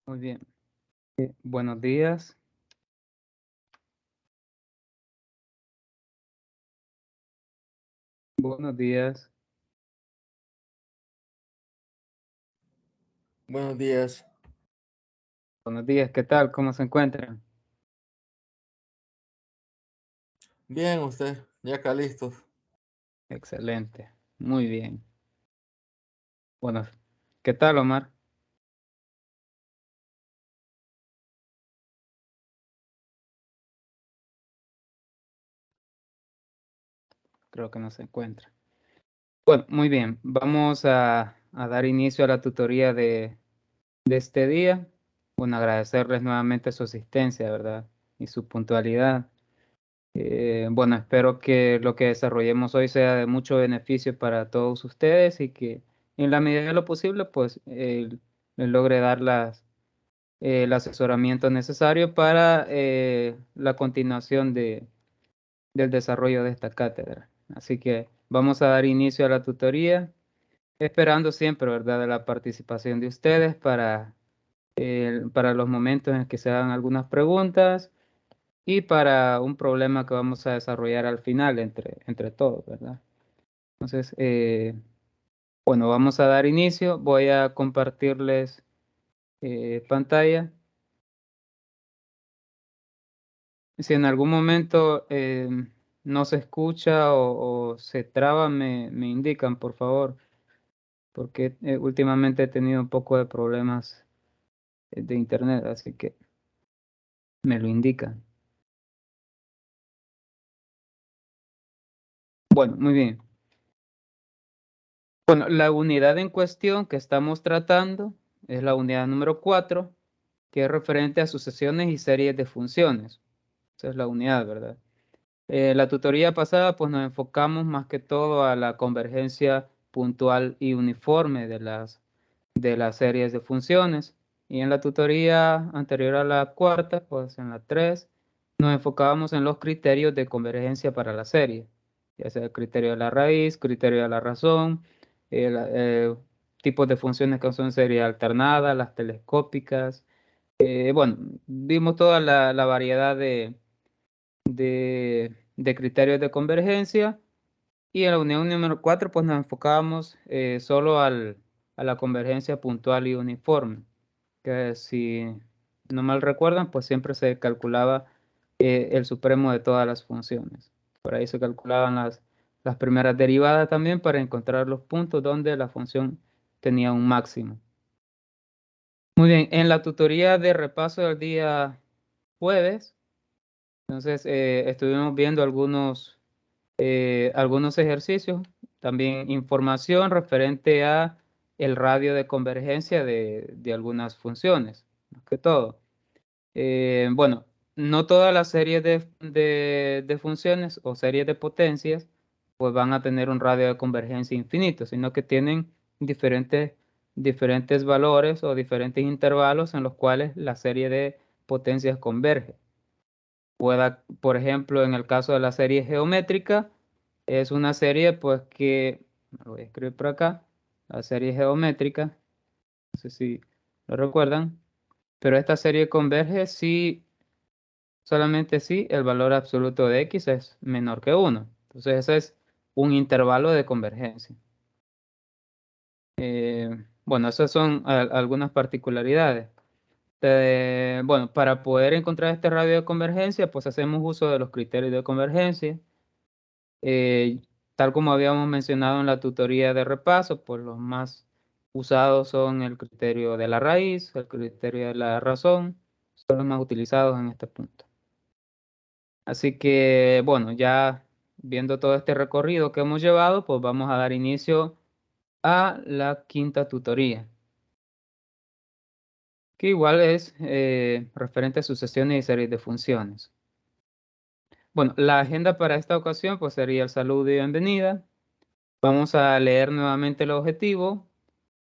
Muy bien. Buenos días. Buenos días. Buenos días. Buenos días. ¿Qué tal? ¿Cómo se encuentran? Bien, usted, ya acá listos. Excelente. Muy bien. Bueno, ¿qué tal, Omar? Creo que no se encuentra. Bueno, muy bien. Vamos a dar inicio a la tutoría de este día. Bueno, agradecerles nuevamente su asistencia, ¿verdad? Y su puntualidad. Bueno, espero que lo que desarrollemos hoy sea de mucho beneficio para todos ustedes y que en la medida de lo posible, pues, les logre dar el asesoramiento necesario para la continuación del desarrollo de esta cátedra. Así que vamos a dar inicio a la tutoría, esperando siempre, ¿verdad?, de la participación de ustedes para los momentos en que se hagan algunas preguntas y para un problema que vamos a desarrollar al final entre todos, ¿verdad? Entonces, bueno, vamos a dar inicio. Voy a compartirles pantalla. Si en algún momento no se escucha o se traba, me indican, por favor, porque últimamente he tenido un poco de problemas de internet, así que me lo indican. Bueno, muy bien. Bueno, la unidad en cuestión que estamos tratando es la unidad número 4, que es referente a sucesiones y series de funciones. Esa es la unidad, ¿verdad? La tutoría pasada, pues nos enfocamos más que todo a la convergencia puntual y uniforme de las series de funciones. Y en la tutoría anterior a la cuarta, pues en la 3, nos enfocábamos en los criterios de convergencia para la serie, ya sea el criterio de la raíz, criterio de la razón, tipos de funciones que son serie alternada, las telescópicas. Bueno, vimos toda la variedad de criterios de convergencia y en la unión número 4 pues nos enfocábamos solo a la convergencia puntual y uniforme, que si no mal recuerdan pues siempre se calculaba el supremo de todas las funciones. Por ahí se calculaban las primeras derivadas también para encontrar los puntos donde la función tenía un máximo. Muy bien, en la tutoría de repaso del día jueves, entonces estuvimos viendo algunos ejercicios, también información referente a el radio de convergencia de algunas funciones, más que todo. Bueno, no todas las series de funciones o series de potencias pues van a tener un radio de convergencia infinito, sino que tienen diferentes valores o diferentes intervalos en los cuales la serie de potencias converge. Por ejemplo, en el caso de la serie geométrica, es una serie pues que, lo voy a escribir por acá, la serie geométrica, no sé si lo recuerdan, pero esta serie converge si, solamente si el valor absoluto de x es menor que 1. Entonces ese es un intervalo de convergencia. Bueno, esas son algunas particularidades. Bueno, para poder encontrar este radio de convergencia, pues hacemos uso de los criterios de convergencia. Eh, Tal como habíamos mencionado en la tutoría de repaso, pues los más usados son el criterio de la raíz, el criterio de la razón, son los más utilizados en este punto. Así que, bueno, ya viendo todo este recorrido que hemos llevado, pues vamos a dar inicio a la quinta tutoría, que igual es referente a sucesiones y series de funciones. Bueno, la agenda para esta ocasión pues sería el saludo y bienvenida. Vamos a leer nuevamente el objetivo,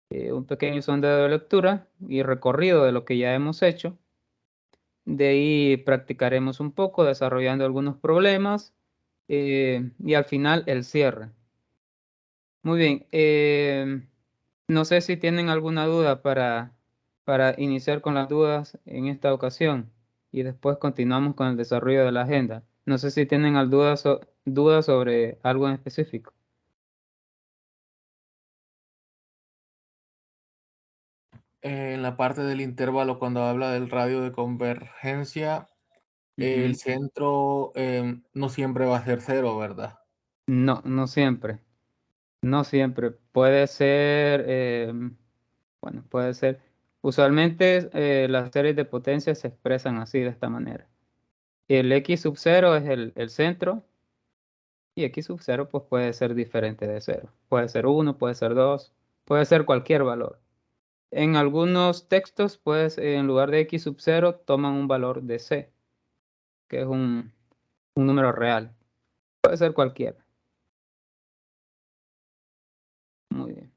un pequeño sondeo de lectura y recorrido de lo que ya hemos hecho. De ahí practicaremos un poco desarrollando algunos problemas y al final el cierre. Muy bien, no sé si tienen alguna duda para iniciar con las dudas en esta ocasión y después continuamos con el desarrollo de la agenda. No sé si tienen dudas sobre algo en específico. En la parte del intervalo, cuando habla del radio de convergencia, el Ujú. centro no siempre va a ser cero, ¿verdad? No, no siempre. No siempre. Puede ser, bueno, puede ser. Usualmente las series de potencia se expresan así, de esta manera. El X sub 0 es el centro y X sub 0 pues puede ser diferente de cero. Puede ser 1, puede ser 2, puede ser cualquier valor. En algunos textos, pues en lugar de X sub 0 toman un valor de C, que es un número real. Puede ser cualquiera. Muy bien.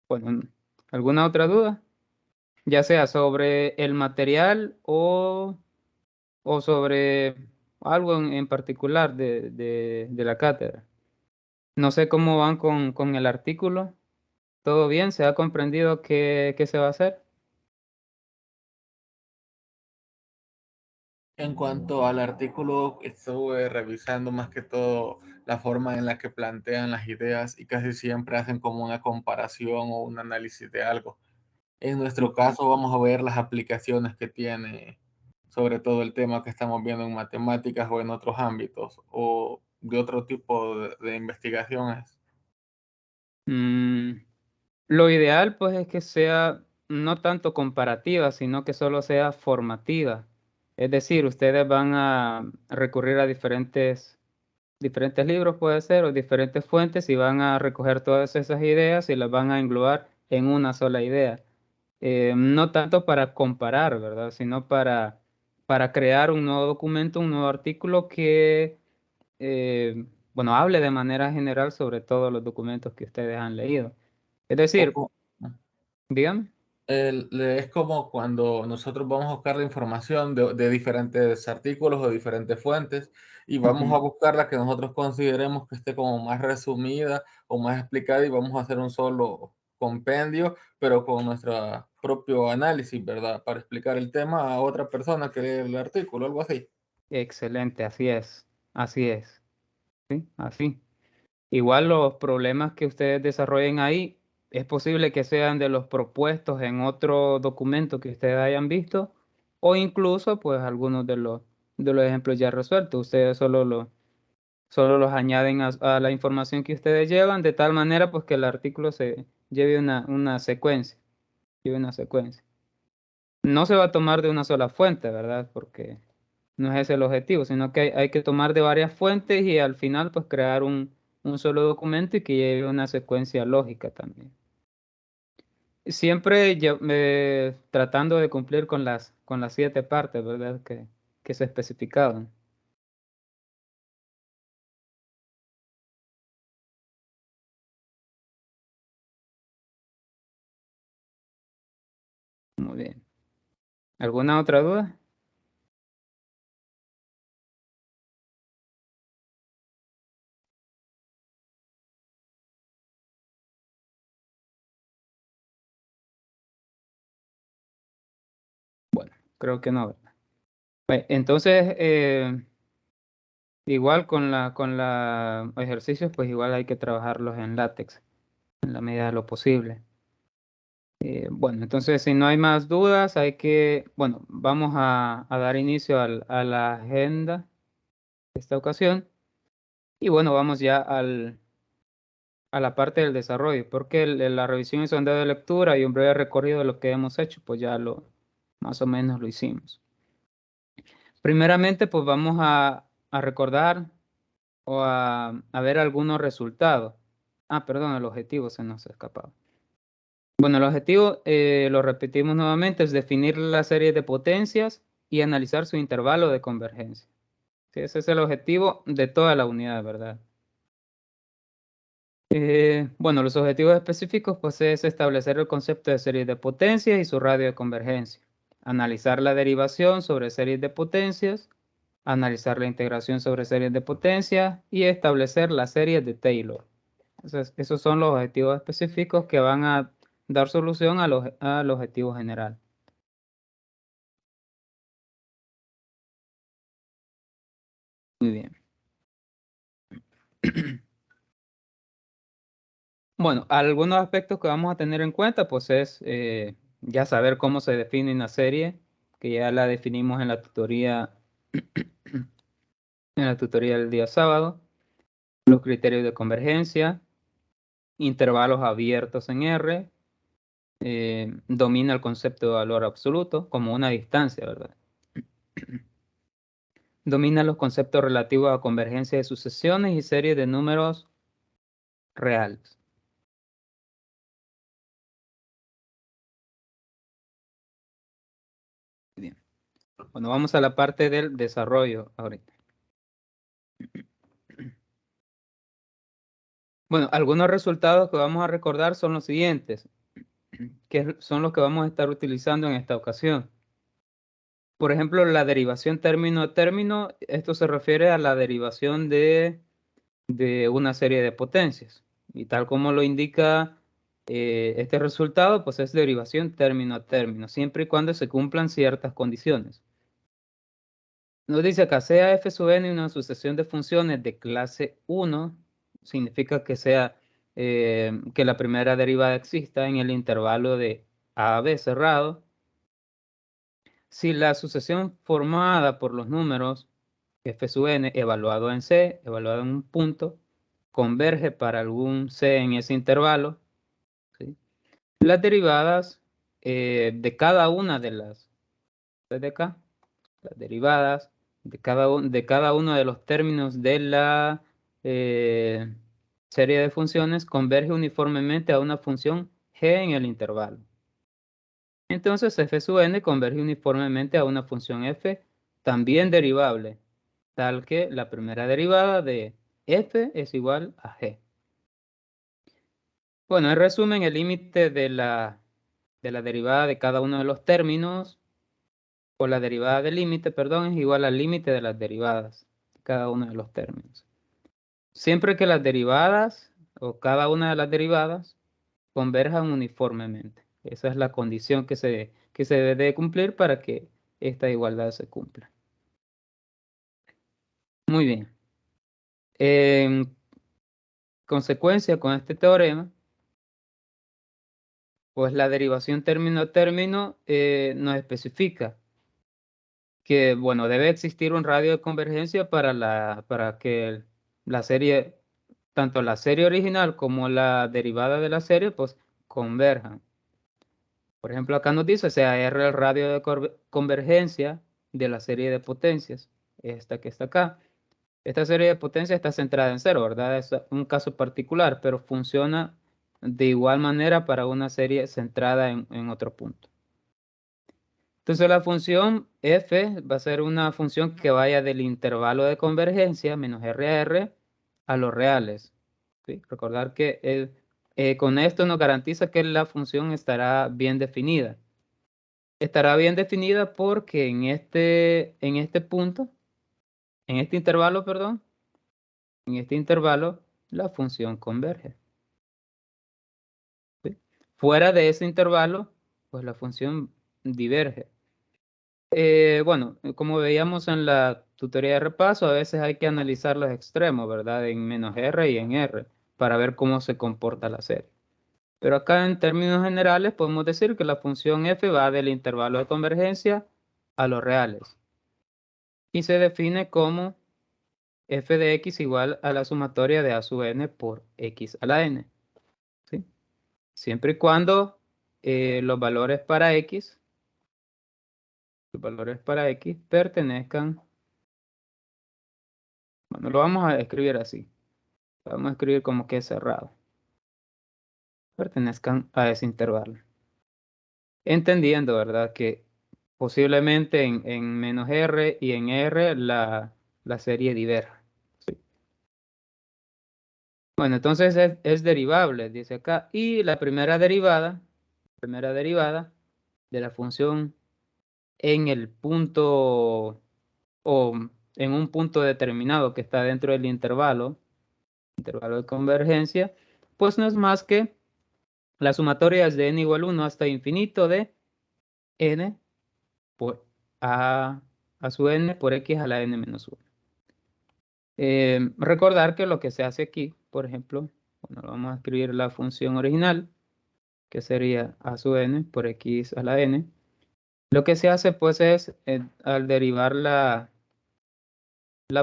Bueno, ¿alguna otra duda? Ya sea sobre el material o sobre algo en particular de la cátedra. No sé cómo van con el artículo. ¿Todo bien? ¿Se ha comprendido qué se va a hacer? En cuanto al artículo, estuve revisando más que todo la forma en la que plantean las ideas y casi siempre hacen como una comparación o un análisis de algo. En nuestro Ujú. caso vamos a ver las aplicaciones que tiene, sobre todo el tema que estamos viendo en matemáticas o en otros ámbitos o de otro tipo de investigaciones. Mm, lo ideal pues es que sea no tanto comparativa, sino que solo sea formativa. Es decir, ustedes van a recurrir a diferentes libros, puede ser, o diferentes fuentes y van a recoger todas esas ideas y las van a englobar en una sola idea. No tanto para comparar, ¿verdad? Sino para crear un nuevo documento, un nuevo artículo que, bueno, hable de manera general sobre todos los documentos que ustedes han leído. Es decir, O, dígame. Es como cuando nosotros vamos a buscar la información de diferentes artículos o diferentes fuentes y vamos a Ujú. buscar la que nosotros consideremos que esté como más resumida o más explicada y vamos a hacer un solo compendio, pero con nuestro propio análisis, ¿verdad? Para explicar el tema a otra persona que lee el artículo, algo así. Excelente, así es, ¿sí? Así. Igual los problemas que ustedes desarrollen ahí, es posible que sean de los propuestos en otro documento que ustedes hayan visto, o incluso pues algunos de los ejemplos ya resueltos. Ustedes solo los añaden a la información que ustedes llevan, de tal manera pues que el artículo se lleve una secuencia, lleve una secuencia. No se va a tomar de una sola fuente, ¿verdad? Porque no es ese el objetivo, sino que hay que tomar de varias fuentes y al final pues crear un solo documento y que lleve una secuencia lógica también. Siempre tratando de cumplir con las 7 partes, ¿verdad? Que se especificaban. Muy bien. ¿Alguna otra duda? Bueno, creo que no, ¿verdad? Entonces, igual con la ejercicios, pues igual hay que trabajarlos en látex, en la medida de lo posible. Bueno, entonces si no hay más dudas, bueno, vamos a dar inicio a la agenda de esta ocasión. Y bueno, vamos ya a la parte del desarrollo, porque la revisión y sondeo de lectura y un breve recorrido de lo que hemos hecho, pues ya más o menos lo hicimos. Primeramente, pues vamos a recordar o a ver algunos resultados. Ah, perdón, el objetivo se nos ha escapado. Bueno, el objetivo, lo repetimos nuevamente, es definir la serie de potencias y analizar su intervalo de convergencia. Sí, ese es el objetivo de toda la unidad, ¿verdad? Bueno, los objetivos específicos pues es establecer el concepto de series de potencias y su radio de convergencia, analizar la derivación sobre series de potencias analizar la integración sobre series de potencia y establecer las series de Taylor. Entonces, esos son los objetivos específicos que van a dar solución al objetivo general. Muy bien. Bueno, algunos aspectos que vamos a tener en cuenta, pues es ya saber cómo se define una serie, que ya la definimos en la tutoría, del día sábado, los criterios de convergencia, intervalos abiertos en R, domina el concepto de valor absoluto como una distancia, ¿verdad? Domina los conceptos relativos a convergencia de sucesiones y series de números reales. Bien. Bueno, vamos a la parte del desarrollo ahorita. Bueno, algunos resultados que vamos a recordar son los siguientes, que son los que vamos a estar utilizando en esta ocasión. Por ejemplo, la derivación término a término, esto se refiere a la derivación de una serie de potencias. Y tal como lo indica este resultado, pues es derivación término a término, siempre y cuando se cumplan ciertas condiciones. Nos dice acá, sea f sub n una sucesión de funciones de clase 1, significa que sea que la primera derivada exista en el intervalo de a a b cerrado. Si la sucesión formada por los números f sub n evaluado en c, evaluado en un punto, converge para algún c en ese intervalo, ¿sí? Las derivadas de cada una de las de acá, las derivadas de cada uno de los términos de la serie de funciones converge uniformemente a una función g en el intervalo. Entonces f sub n converge uniformemente a una función f también derivable, tal que la primera derivada de f es igual a g. Bueno, en resumen, el límite de la derivada de cada uno de los términos, o la derivada del límite, perdón, es igual al límite de las derivadas de cada uno de los términos. Siempre que las derivadas, o cada una de las derivadas, converjan uniformemente. Esa es la condición que se debe de cumplir para que esta igualdad se cumpla. Muy bien. En consecuencia con este teorema, pues la derivación término a término nos especifica que, bueno, debe existir un radio de convergencia para que la serie, tanto la serie original como la derivada de la serie, pues converjan. Por ejemplo, acá nos dice, sea R el radio de convergencia de la serie de potencias, esta que está acá. Esta serie de potencias está centrada en cero, ¿verdad? Es un caso particular, pero funciona de igual manera para una serie centrada en otro punto. Entonces la función f va a ser una función que vaya del intervalo de convergencia menos r a r a los reales. ¿Sí? Recordar que con esto nos garantiza que la función estará bien definida. Estará bien definida porque en este punto, en este intervalo, perdón, en este intervalo la función converge. ¿Sí? Fuera de ese intervalo, pues la función diverge. Bueno, como veíamos en la tutoría de repaso, a veces hay que analizar los extremos, ¿verdad? En menos R y en R, para ver cómo se comporta la serie. Pero acá en términos generales podemos decir que la función f va del intervalo de convergencia a los reales. Y se define como f de x igual a la sumatoria de a sub n por x a la n. ¿Sí? Siempre y cuando los valores para x pertenezcan, bueno, lo vamos a escribir así. Lo vamos a escribir como que es cerrado. Pertenezcan a ese intervalo. Entendiendo, ¿verdad? Que posiblemente en menos r y en r la serie diverja. ¿Sí? Bueno, entonces es derivable, dice acá. Y la primera derivada de la función en el punto, o en un punto determinado que está dentro del intervalo de convergencia, pues no es más que la sumatoria es de n igual 1 hasta infinito de n por a su n por x a la n menos 1. Recordar que lo que se hace aquí, por ejemplo, bueno, vamos a escribir la función original, que sería a sub n por x a la n. Lo que se hace pues es, al derivar la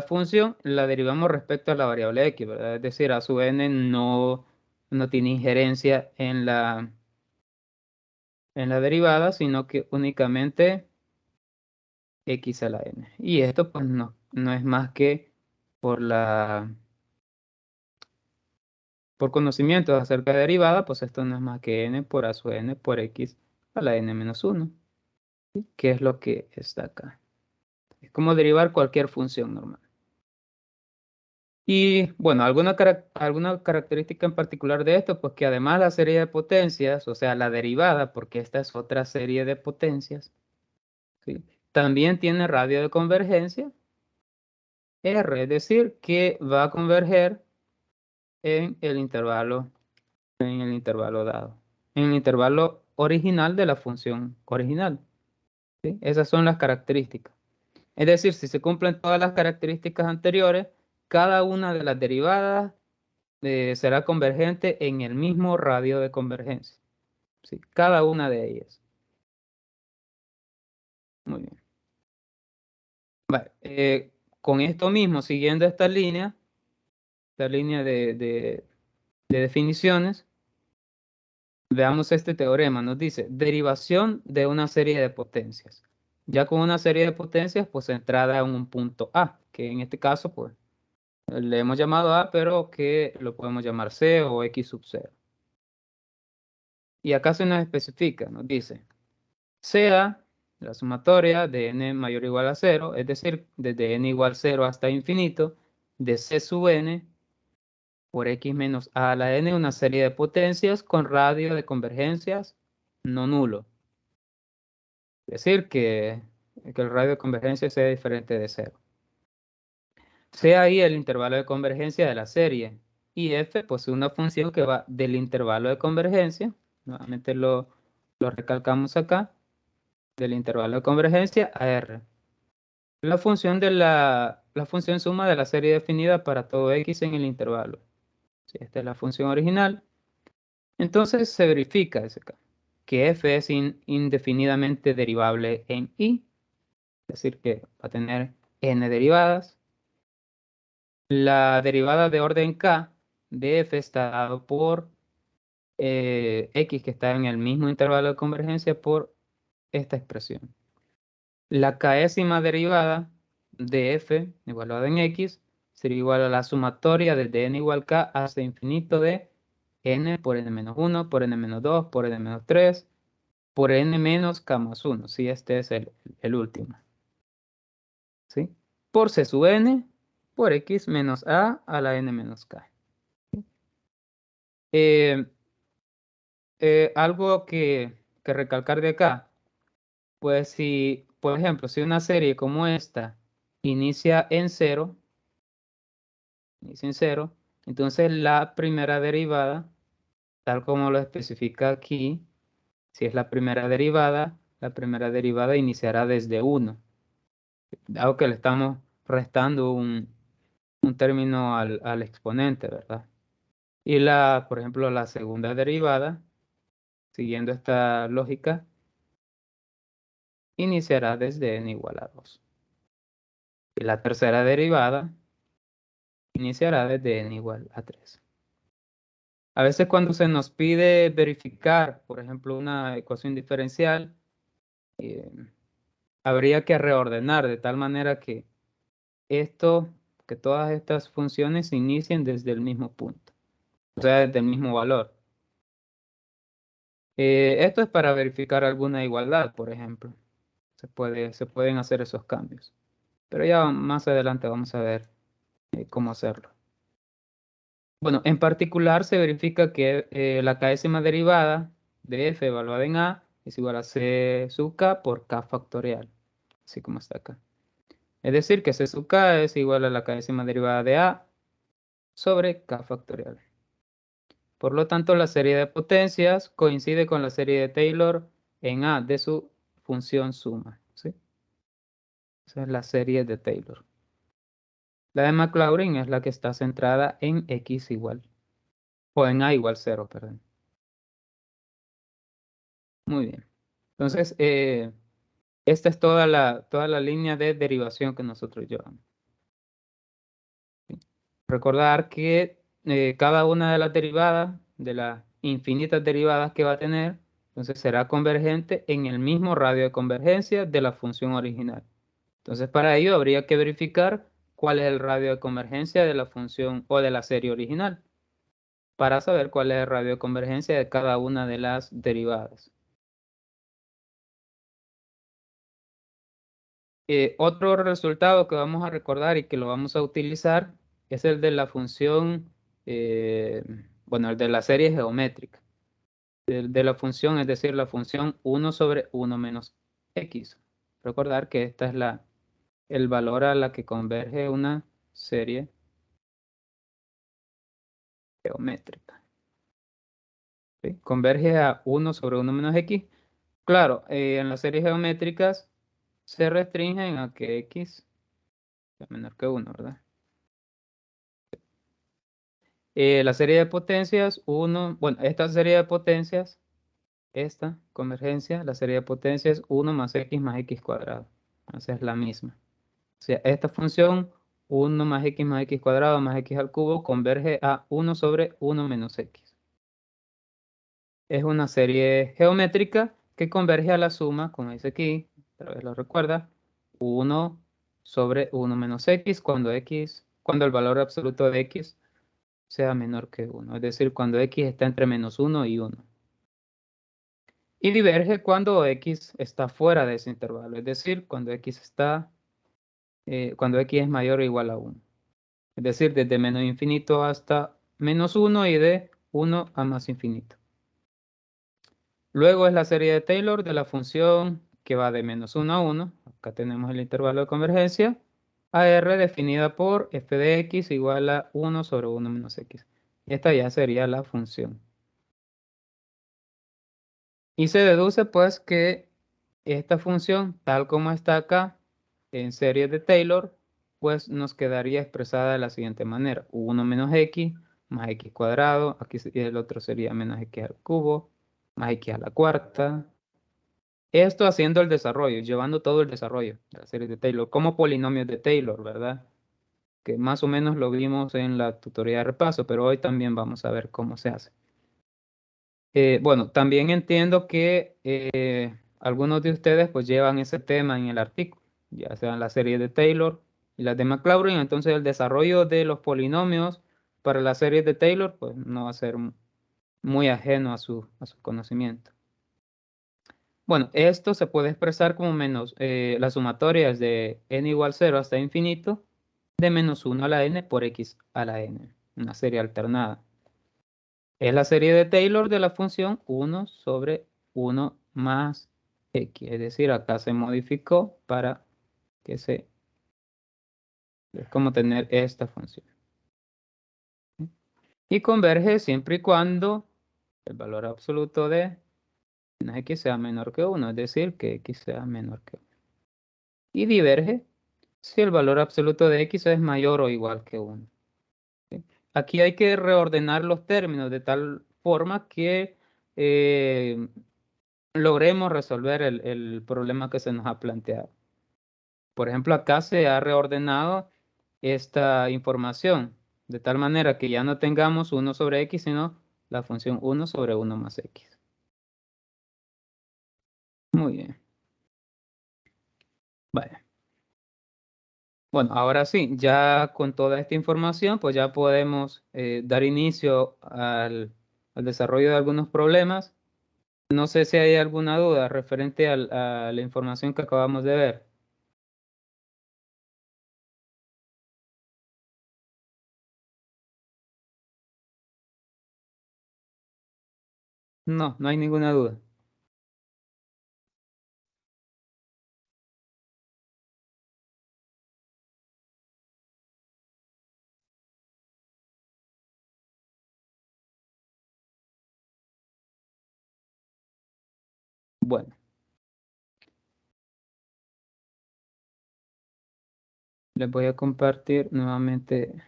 función, la derivamos respecto a la variable x, ¿verdad? Es decir, a sub n no tiene injerencia en la derivada, sino que únicamente x a la n. Y esto pues no es más que por conocimiento acerca de derivada, pues esto no es más que n por a sub n por x a la n menos 1, ¿sí? Que es lo que está acá. Es como derivar cualquier función normal. Y bueno, alguna característica en particular de esto, pues que además la serie de potencias, o sea, la derivada, porque esta es otra serie de potencias, ¿sí? También tiene radio de convergencia R, es decir, que va a converger en el intervalo dado, en el intervalo original de la función original, ¿sí? Esas son las características. Es decir, si se cumplen todas las características anteriores, cada una de las derivadas será convergente en el mismo radio de convergencia, ¿sí? Cada una de ellas. Muy bien. Vale, con esto mismo, siguiendo esta línea de definiciones, veamos este teorema. Nos dice derivación de una serie de potencias. Ya con una serie de potencias, pues entrada en un punto A, que en este caso, pues, le hemos llamado A, pero que lo podemos llamar C o X sub 0. Y acá se nos especifica, nos dice, sea la sumatoria de n mayor o igual a 0, es decir, desde n igual a 0 hasta infinito, de C sub n por x menos a la n, una serie de potencias con radio de convergencias no nulo. Es decir, que el radio de convergencia sea diferente de 0. Sea ahí el intervalo de convergencia de la serie. Y f, pues una función que va del intervalo de convergencia, nuevamente lo recalcamos acá, del intervalo de convergencia a R. La función la función suma de la serie definida para todo x en el intervalo. Sí, esta es la función original. Entonces se verifica que f es indefinidamente derivable en y, es decir, que va a tener n derivadas. La derivada de orden k de f está dado por x, que está en el mismo intervalo de convergencia, por esta expresión. La késima derivada de f evaluada en x sería igual a la sumatoria desde n igual k hasta infinito de n por n menos 1, por n menos 2, por n menos 3, por n menos k más 1. Sí, este es el último. ¿Sí? Por c sub n, por x menos a la n menos k. Eh, algo que recalcar de acá, pues si, por ejemplo, si una serie como esta inicia en 0, entonces la primera derivada, tal como lo especifica aquí, si es la primera derivada iniciará desde 1, dado que le estamos restando un término al exponente, ¿verdad? Y por ejemplo, la segunda derivada, siguiendo esta lógica, iniciará desde n igual a 2. Y la tercera derivada iniciará desde n igual a 3. A veces cuando se nos pide verificar, por ejemplo, una ecuación diferencial, eh, habría que reordenar de tal manera que todas estas funciones inicien desde el mismo punto, o sea, desde el mismo valor. Esto es para verificar alguna igualdad, por ejemplo. Se pueden hacer esos cambios. Pero ya más adelante vamos a ver cómo hacerlo. Bueno, en particular se verifica que la késima derivada de f evaluada en a es igual a c sub k por k factorial, así como está acá. Es decir, que C sub K es igual a la k décima derivada de A sobre K factorial. Por lo tanto, la serie de potencias coincide con la serie de Taylor en A de su función suma, ¿sí? Esa es la serie de Taylor. La de Maclaurin es la que está centrada en X igual, o en A igual 0, perdón. Muy bien. Entonces, esta es toda la línea de derivación que nosotros llevamos. Recordar que cada una de las derivadas, de las infinitas derivadas que va a tener, entonces será convergente en el mismo radio de convergencia de la función original. Entonces, para ello habría que verificar cuál es el radio de convergencia de la función o de la serie original, para saber cuál es el radio de convergencia de cada una de las derivadas. Otro resultado que vamos a recordar y que lo vamos a utilizar es el de la función, bueno, el de la serie geométrica. De la función, es decir, la función 1 sobre 1 menos x. Recordar que esta es el valor a la que converge una serie geométrica. ¿Sí? Converge a 1 sobre 1 menos x. Claro, en las series geométricas se restringen a que x es menor que 1, ¿verdad? La serie de potencias, 1, bueno, esta serie de potencias, esta convergencia, la serie de potencias 1 más x cuadrado. Esa es la misma. O sea, esta función 1 más x cuadrado más x al cubo converge a 1 sobre 1 menos x. Es una serie geométrica que converge a la suma, como dice aquí, otra vez lo recuerda, 1 sobre 1 menos x cuando el valor absoluto de x sea menor que 1, es decir, cuando x está entre menos 1 y 1. Y diverge cuando x está fuera de ese intervalo, es decir, cuando cuando x es mayor o igual a 1. Es decir, desde menos infinito hasta menos 1 y de 1 a más infinito. Luego es la serie de Taylor de la función que va de menos 1 a 1. Acá tenemos el intervalo de convergencia. A R definida por f de x igual a 1 sobre 1 menos x. Esta ya sería la función. Y se deduce pues que esta función, tal como está acá en serie de Taylor, pues nos quedaría expresada de la siguiente manera. 1 menos x más x cuadrado, aquí el otro sería menos x al cubo, más x a la cuarta. Esto haciendo el desarrollo, llevando todo el desarrollo de la serie de Taylor, como polinomios de Taylor, ¿verdad? Que más o menos lo vimos en la tutoría de repaso, pero hoy también vamos a ver cómo se hace. Bueno, también entiendo que algunos de ustedes pues llevan ese tema en el artículo, ya sean la serie de Taylor y las de Maclaurin, entonces el desarrollo de los polinomios para la serie de Taylor pues no va a ser muy ajeno a su conocimiento. Bueno, esto se puede expresar como menos la sumatoria es de n igual 0 hasta infinito de menos 1 a la n por x a la n, una serie alternada. Es la serie de Taylor de la función 1 sobre 1 más x. Es decir, acá se modificó para que es como tener esta función. Y converge siempre y cuando el valor absoluto de x sea menor que 1, es decir, que x sea menor que 1. Y diverge si el valor absoluto de x es mayor o igual que 1. ¿Sí? Aquí hay que reordenar los términos de tal forma que logremos resolver el problema que se nos ha planteado. Por ejemplo, acá se ha reordenado esta información de tal manera que ya no tengamos 1 sobre x, sino la función 1 sobre 1 más x. Muy bien. Vale. Bueno, ahora sí, ya con toda esta información, pues ya podemos dar inicio al desarrollo de algunos problemas. No sé si hay alguna duda referente a la información que acabamos de ver. No, no hay ninguna duda. Bueno. Les voy a compartir nuevamente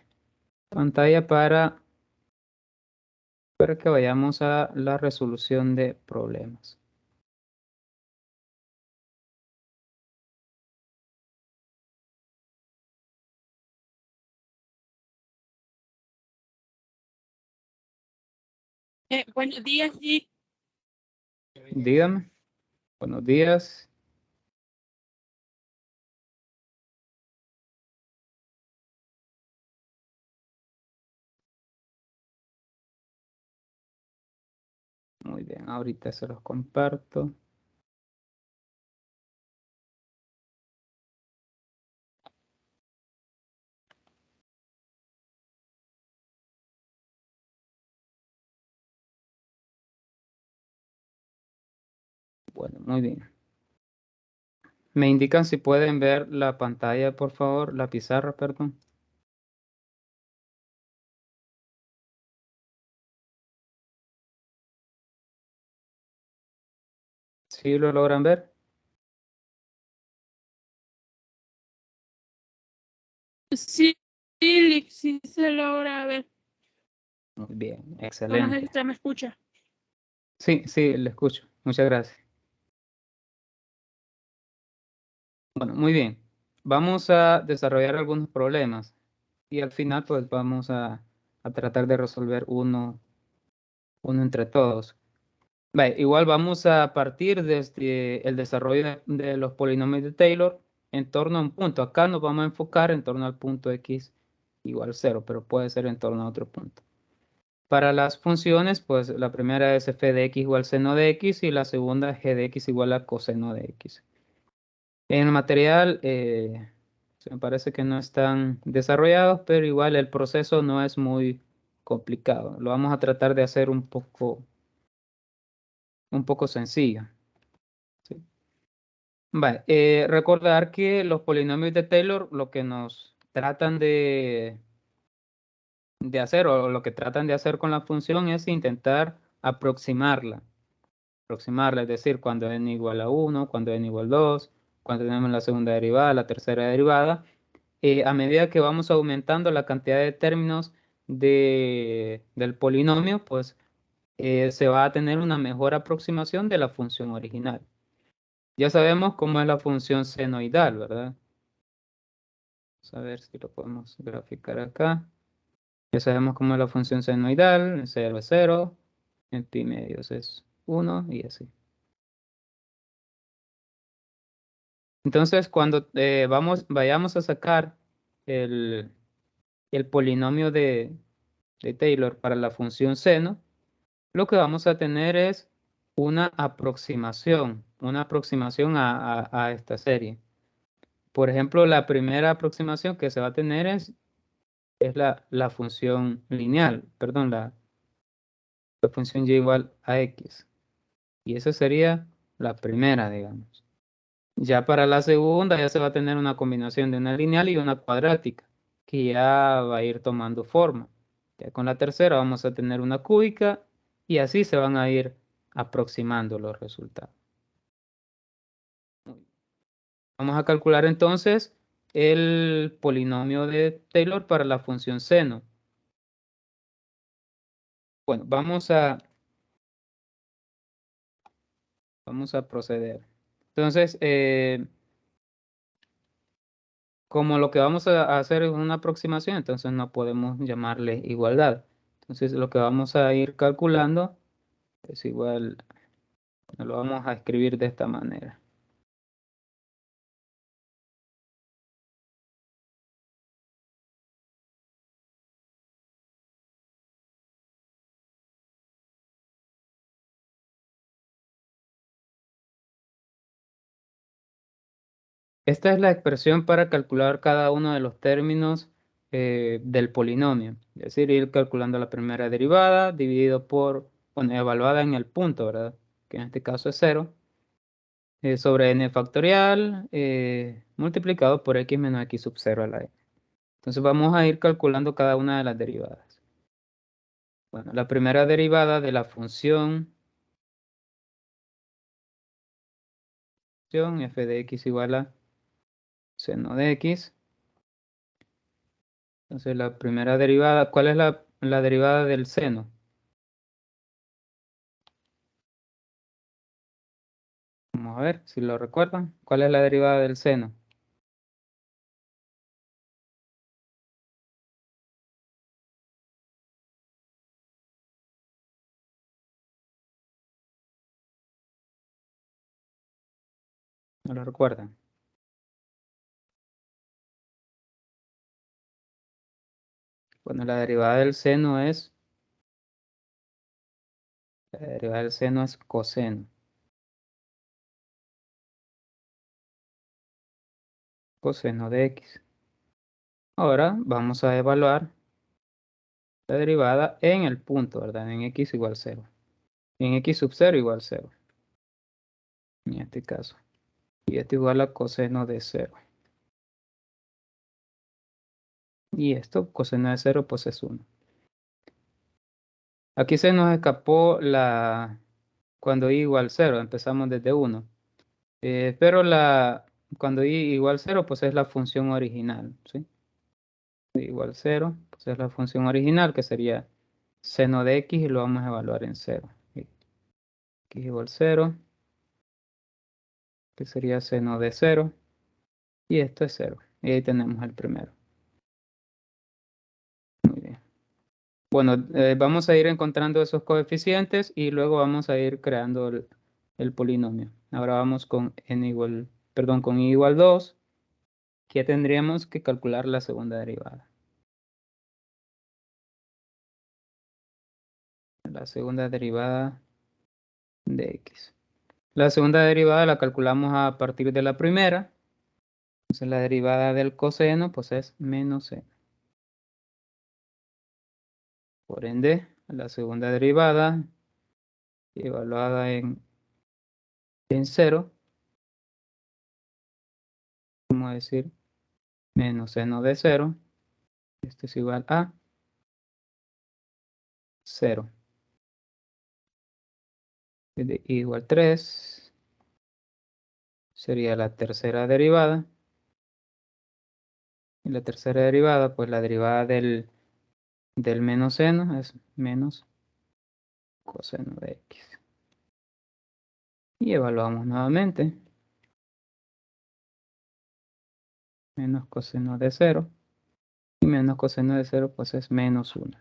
pantalla para que vayamos a la resolución de problemas. Buenos días, sí. Dígame. Buenos días. Muy bien, ahorita se los comparto. Bueno, muy bien. ¿Me indican si pueden ver la pantalla, por favor? La pizarra, perdón. ¿Sí lo logran ver? Sí, sí, sí se logra ver. Muy bien, No sé si excelente. usted me escucha. Sí, sí, le escucho. Muchas gracias. Bueno, muy bien. Vamos a desarrollar algunos problemas y al final pues vamos a tratar de resolver uno entre todos. Vale, igual vamos a partir desde el desarrollo de los polinomios de Taylor en torno a un punto. Acá nos vamos a enfocar en torno al punto x igual 0, pero puede ser en torno a otro punto. Para las funciones, pues la primera es f de x igual seno de x y la segunda g de x igual a coseno de x. En el material me parece que no están desarrollados, pero igual el proceso no es muy complicado. Lo vamos a tratar de hacer un poco sencillo. ¿Sí? Vale, recordar que los polinomios de Taylor lo que nos tratan de hacer o lo que tratan de hacer con la función es intentar aproximarla. Es decir, cuando n igual a 1, cuando n igual a 2, cuando tenemos la segunda derivada, la tercera derivada. A medida que vamos aumentando la cantidad de términos del polinomio, pues se va a tener una mejor aproximación de la función original. Ya sabemos cómo es la función senoidal, ¿verdad? Vamos a ver si lo podemos graficar acá. Ya sabemos cómo es la función senoidal, 0 es 0, en pi medios es 1 y así. Entonces, cuando vayamos a sacar el polinomio de Taylor para la función seno, lo que vamos a tener es una aproximación a esta serie. Por ejemplo, la primera aproximación que se va a tener es la función lineal, perdón, la función y igual a x. Y esa sería la primera, digamos. Ya para la segunda ya se va a tener una combinación de una lineal y una cuadrática, que ya va a ir tomando forma. Ya con la tercera vamos a tener una cúbica y así se van a ir aproximando los resultados. Vamos a calcular entonces el polinomio de Taylor para la función seno. Bueno, vamos a proceder. Entonces, como lo que vamos a hacer es una aproximación, entonces no podemos llamarle igualdad. Entonces, lo que vamos a ir calculando es igual, lo vamos a escribir de esta manera. Esta es la expresión para calcular cada uno de los términos del polinomio. Es decir, ir calculando la primera derivada dividido por, bueno, evaluada en el punto, ¿verdad? Que en este caso es 0, sobre n factorial multiplicado por x menos x sub 0 a la n. Entonces vamos a ir calculando cada una de las derivadas. Bueno, la primera derivada de la función f de x igual a seno de x. Entonces la primera derivada, ¿cuál es la derivada del seno? Vamos a ver si lo recuerdan. ¿Cuál es la derivada del seno? ¿No lo recuerdan? Bueno, la derivada del seno es coseno. Coseno de x. Ahora vamos a evaluar la derivada en el punto, ¿verdad? En x igual 0. En x sub 0 igual 0. En este caso. Y esto igual a coseno de 0. Y esto, coseno de 0, pues es 1. Aquí se nos escapó cuando y igual 0, empezamos desde 1. Pero cuando y igual 0, pues es la función original, ¿sí? Y igual 0, pues es la función original, que sería seno de x, y lo vamos a evaluar en 0. X igual 0, que sería seno de 0, y esto es 0. Y ahí tenemos el primero. Muy bien. Bueno, vamos a ir encontrando esos coeficientes y luego vamos a ir creando el polinomio. Ahora vamos con con y igual 2, que tendríamos que calcular la segunda derivada. La segunda derivada de x. La segunda derivada la calculamos a partir de la primera. Entonces la derivada del coseno pues es menos seno. Por ende, la segunda derivada evaluada en 0, vamos a decir menos seno de 0. Esto es igual a 0. De igual 3 sería la tercera derivada. Y la tercera derivada, pues la derivada del menos seno es menos coseno de x. Y evaluamos nuevamente. Menos coseno de 0. Y menos coseno de 0 pues es menos 1.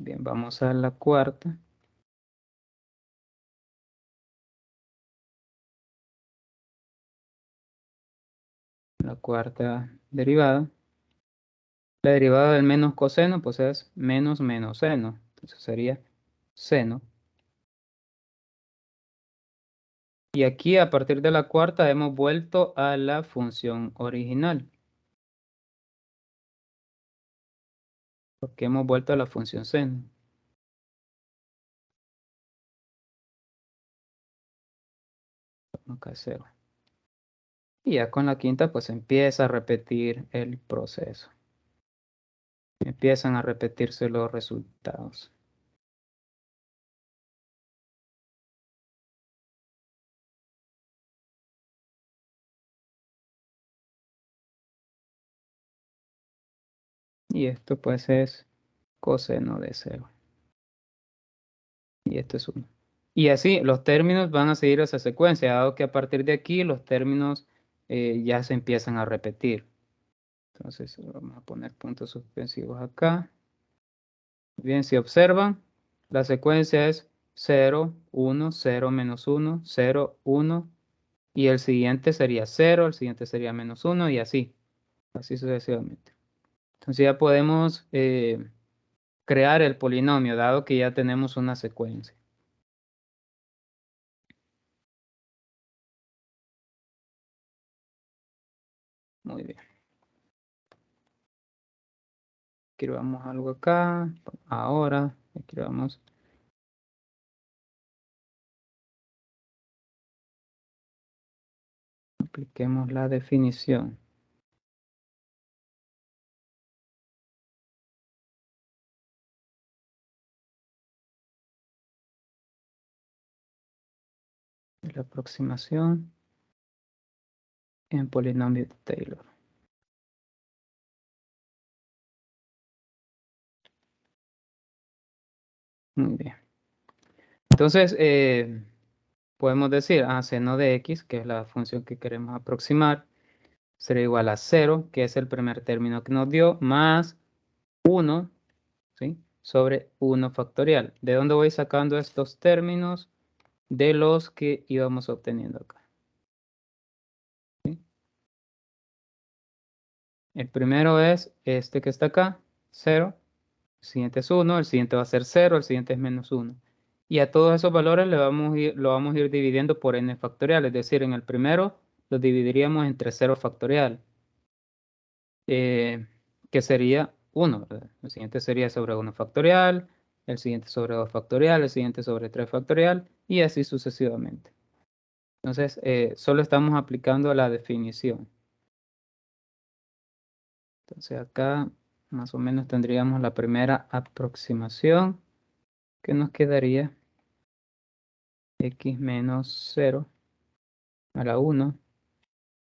Bien, vamos a la cuarta. La cuarta derivada. La derivada del menos coseno pues es menos menos seno. Entonces sería seno. Y aquí a partir de la cuarta hemos vuelto a la función original. Porque hemos vuelto a la función seno. Acá 0. Y ya con la quinta pues empieza a repetir el proceso. Empiezan a repetirse los resultados. Y esto pues es coseno de 0. Y esto es 1. Y así los términos van a seguir esa secuencia, dado que a partir de aquí los términos ya se empiezan a repetir. Entonces vamos a poner puntos suspensivos acá. Bien, si observan, la secuencia es 0, 1, 0, menos 1, 0, 1, y el siguiente sería 0, el siguiente sería menos 1, y así sucesivamente. Entonces ya podemos crear el polinomio, dado que ya tenemos una secuencia. Muy bien. Escribamos algo acá. Ahora, escribamos. Apliquemos la definición. la aproximación en polinomio de Taylor. Muy bien. Entonces, podemos decir, seno de x, que es la función que queremos aproximar, será igual a 0, que es el primer término que nos dio, más 1, ¿sí? Sobre 1 factorial. ¿De dónde voy sacando estos términos? De los que íbamos obteniendo acá. ¿Sí? El primero es este que está acá, 0. El siguiente es 1, el siguiente va a ser 0, el siguiente es menos 1. Y a todos esos valores lo vamos a ir dividiendo por n factorial. Es decir, en el primero lo dividiríamos entre 0 factorial. Que sería 1, ¿verdad? El siguiente sería sobre 1 factorial, el siguiente sobre 2 factorial, el siguiente sobre 3 factorial, y así sucesivamente. Entonces, solo estamos aplicando la definición. Entonces acá más o menos tendríamos la primera aproximación, que nos quedaría x menos 0 a la 1.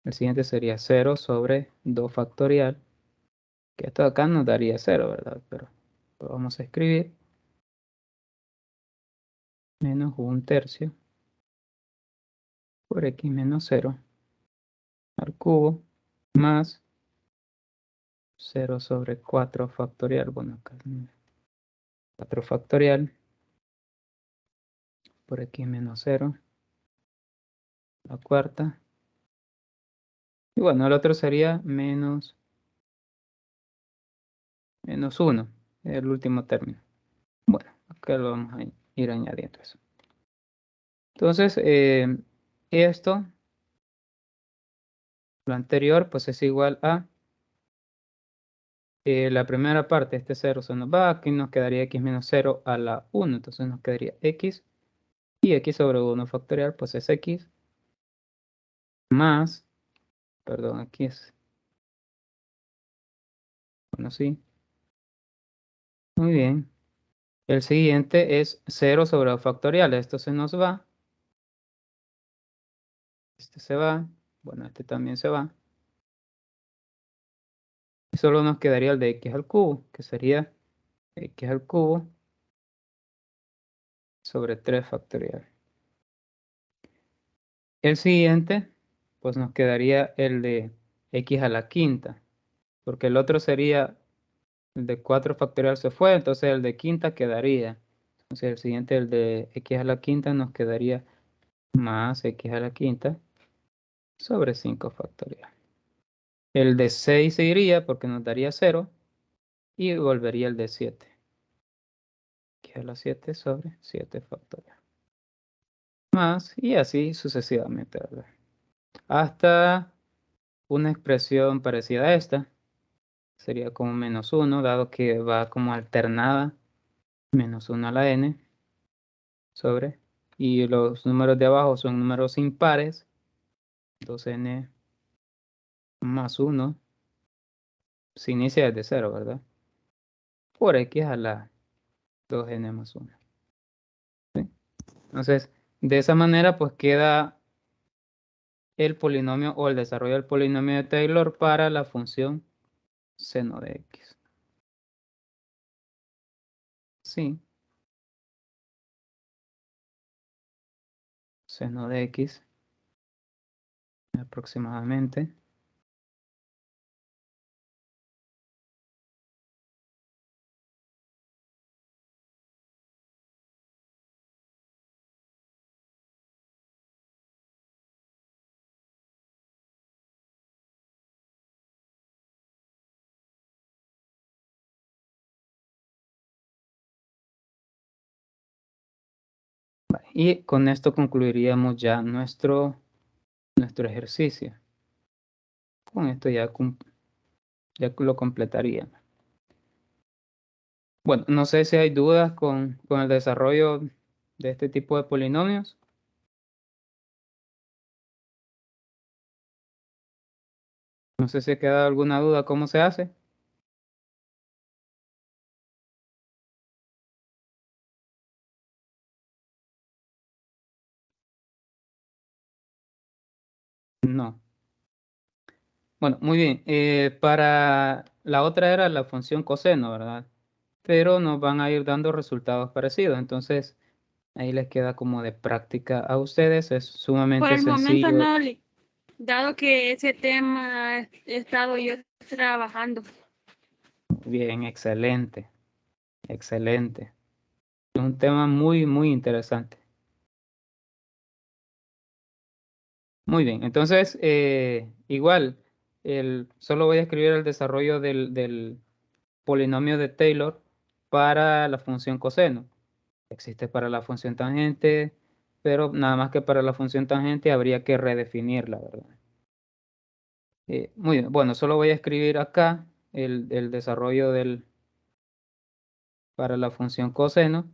El siguiente sería 0 sobre 2 factorial, que esto acá nos daría 0, ¿verdad? Pero lo vamos a escribir. Menos 1/3 por x menos 0 al cubo más 0 sobre 4 factorial. Bueno, acá 4 factorial por x menos 0 la cuarta. Y bueno, el otro sería menos 1, el último término. Bueno, acá lo vamos a ir añadiendo eso. Entonces, esto, lo anterior, pues es igual a la primera parte, este 0 se nos va, aquí nos quedaría x menos 0 a la 1, entonces nos quedaría x, y x sobre 1 factorial, pues es x, más, perdón, aquí es, bueno, sí, muy bien. El siguiente es 0 sobre 2 factorial, esto se nos va, este se va, bueno, este también se va. Y solo nos quedaría el de x al cubo, que sería x al cubo sobre 3 factorial. El siguiente, pues nos quedaría el de x a la quinta, porque el otro sería el de 4 factorial se fue, entonces el de quinta quedaría. Entonces el siguiente, el de x a la quinta, nos quedaría más x a la quinta sobre 5 factorial. El de 6 se iría porque nos daría 0 y volvería el de 7. X a la 7 sobre 7 factorial. Más y así sucesivamente, ¿verdad? Hasta una expresión parecida a esta. Sería como menos 1, dado que va como alternada. Menos 1 a la n sobre. Y los números de abajo son números impares. 2n más 1. Se inicia desde 0, ¿verdad? Por x a la 2n más 1. ¿Sí? Entonces, de esa manera, pues queda el polinomio o el desarrollo del polinomio de Taylor para la función seno de x. Sí. Seno de x aproximadamente. Y con esto concluiríamos ya nuestro ejercicio. Con esto ya lo completaría. Bueno, no sé si hay dudas con el desarrollo de este tipo de polinomios. No sé si ha quedado alguna duda cómo se hace. No. Bueno, muy bien. Para la otra era la función coseno, ¿verdad? Pero nos van a ir dando resultados parecidos. Entonces, ahí les queda como de práctica a ustedes. Es Por sumamente el momento sencillo. no, dado que ese tema he estado yo trabajando. Bien, excelente, excelente. Es un tema muy, muy interesante. Muy bien, entonces, igual, solo voy a escribir el desarrollo del polinomio de Taylor para la función coseno. Existe para la función tangente, pero nada más que para la función tangente habría que redefinirla, ¿verdad? Muy bien, bueno, solo voy a escribir acá el desarrollo para la función coseno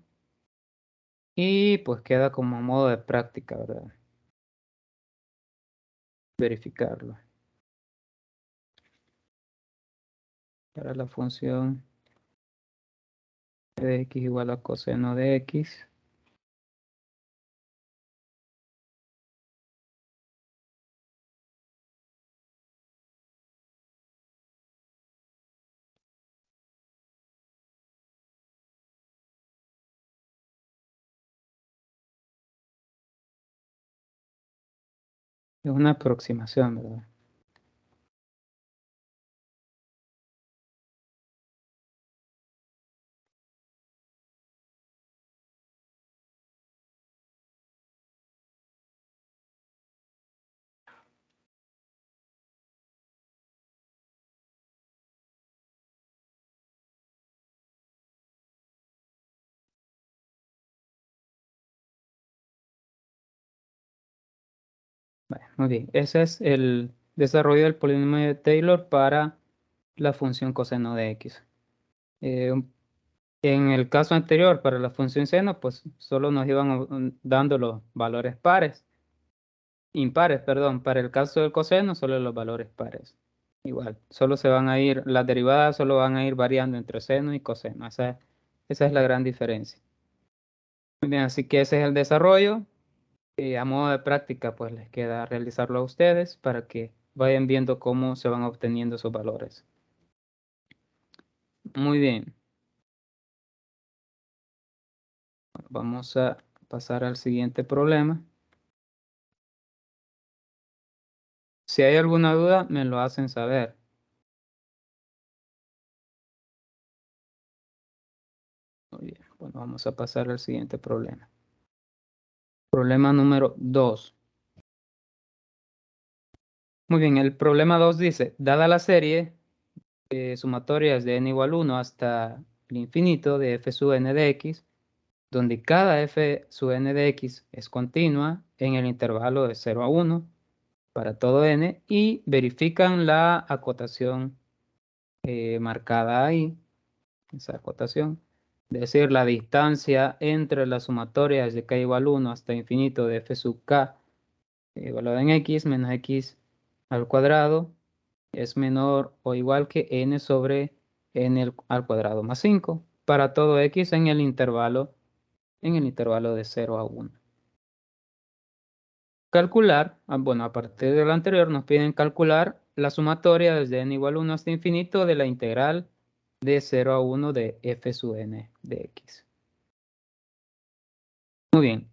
y pues queda como modo de práctica, ¿verdad? Verificarlo. Para la función de x igual a coseno de x. Es una aproximación, ¿verdad? Vale, muy bien. Ese es el desarrollo del polinomio de Taylor para la función coseno de x. En el caso anterior, para la función seno, pues solo nos iban dando los valores impares, perdón. Para el caso del coseno, solo los valores pares. Igual, solo se van a ir, las derivadas solo van a ir variando entre seno y coseno. Esa es la gran diferencia. Muy bien, así que ese es el desarrollo. A modo de práctica, pues les queda realizarlo a ustedes para que vayan viendo cómo se van obteniendo esos valores. Muy bien. Vamos a pasar al siguiente problema. Si hay alguna duda, me lo hacen saber. Muy bien. Bueno, vamos a pasar al siguiente problema. Problema número 2. Muy bien, el problema 2 dice, dada la serie sumatorias de n igual 1 hasta el infinito de f sub n de x, donde cada f sub n de x es continua en el intervalo de 0 a 1 para todo n y verifican la acotación marcada ahí, esa acotación, es decir, la distancia entre las sumatorias de k igual 1 hasta infinito de f sub k evaluada en x menos x al cuadrado es menor o igual que n sobre n al cuadrado más 5 para todo x en el intervalo de 0 a 1. Calcular, bueno, a partir de lo anterior nos piden calcular la sumatoria desde n igual 1 hasta infinito de la integral de 0 a 1 de f sub n de x. Muy bien.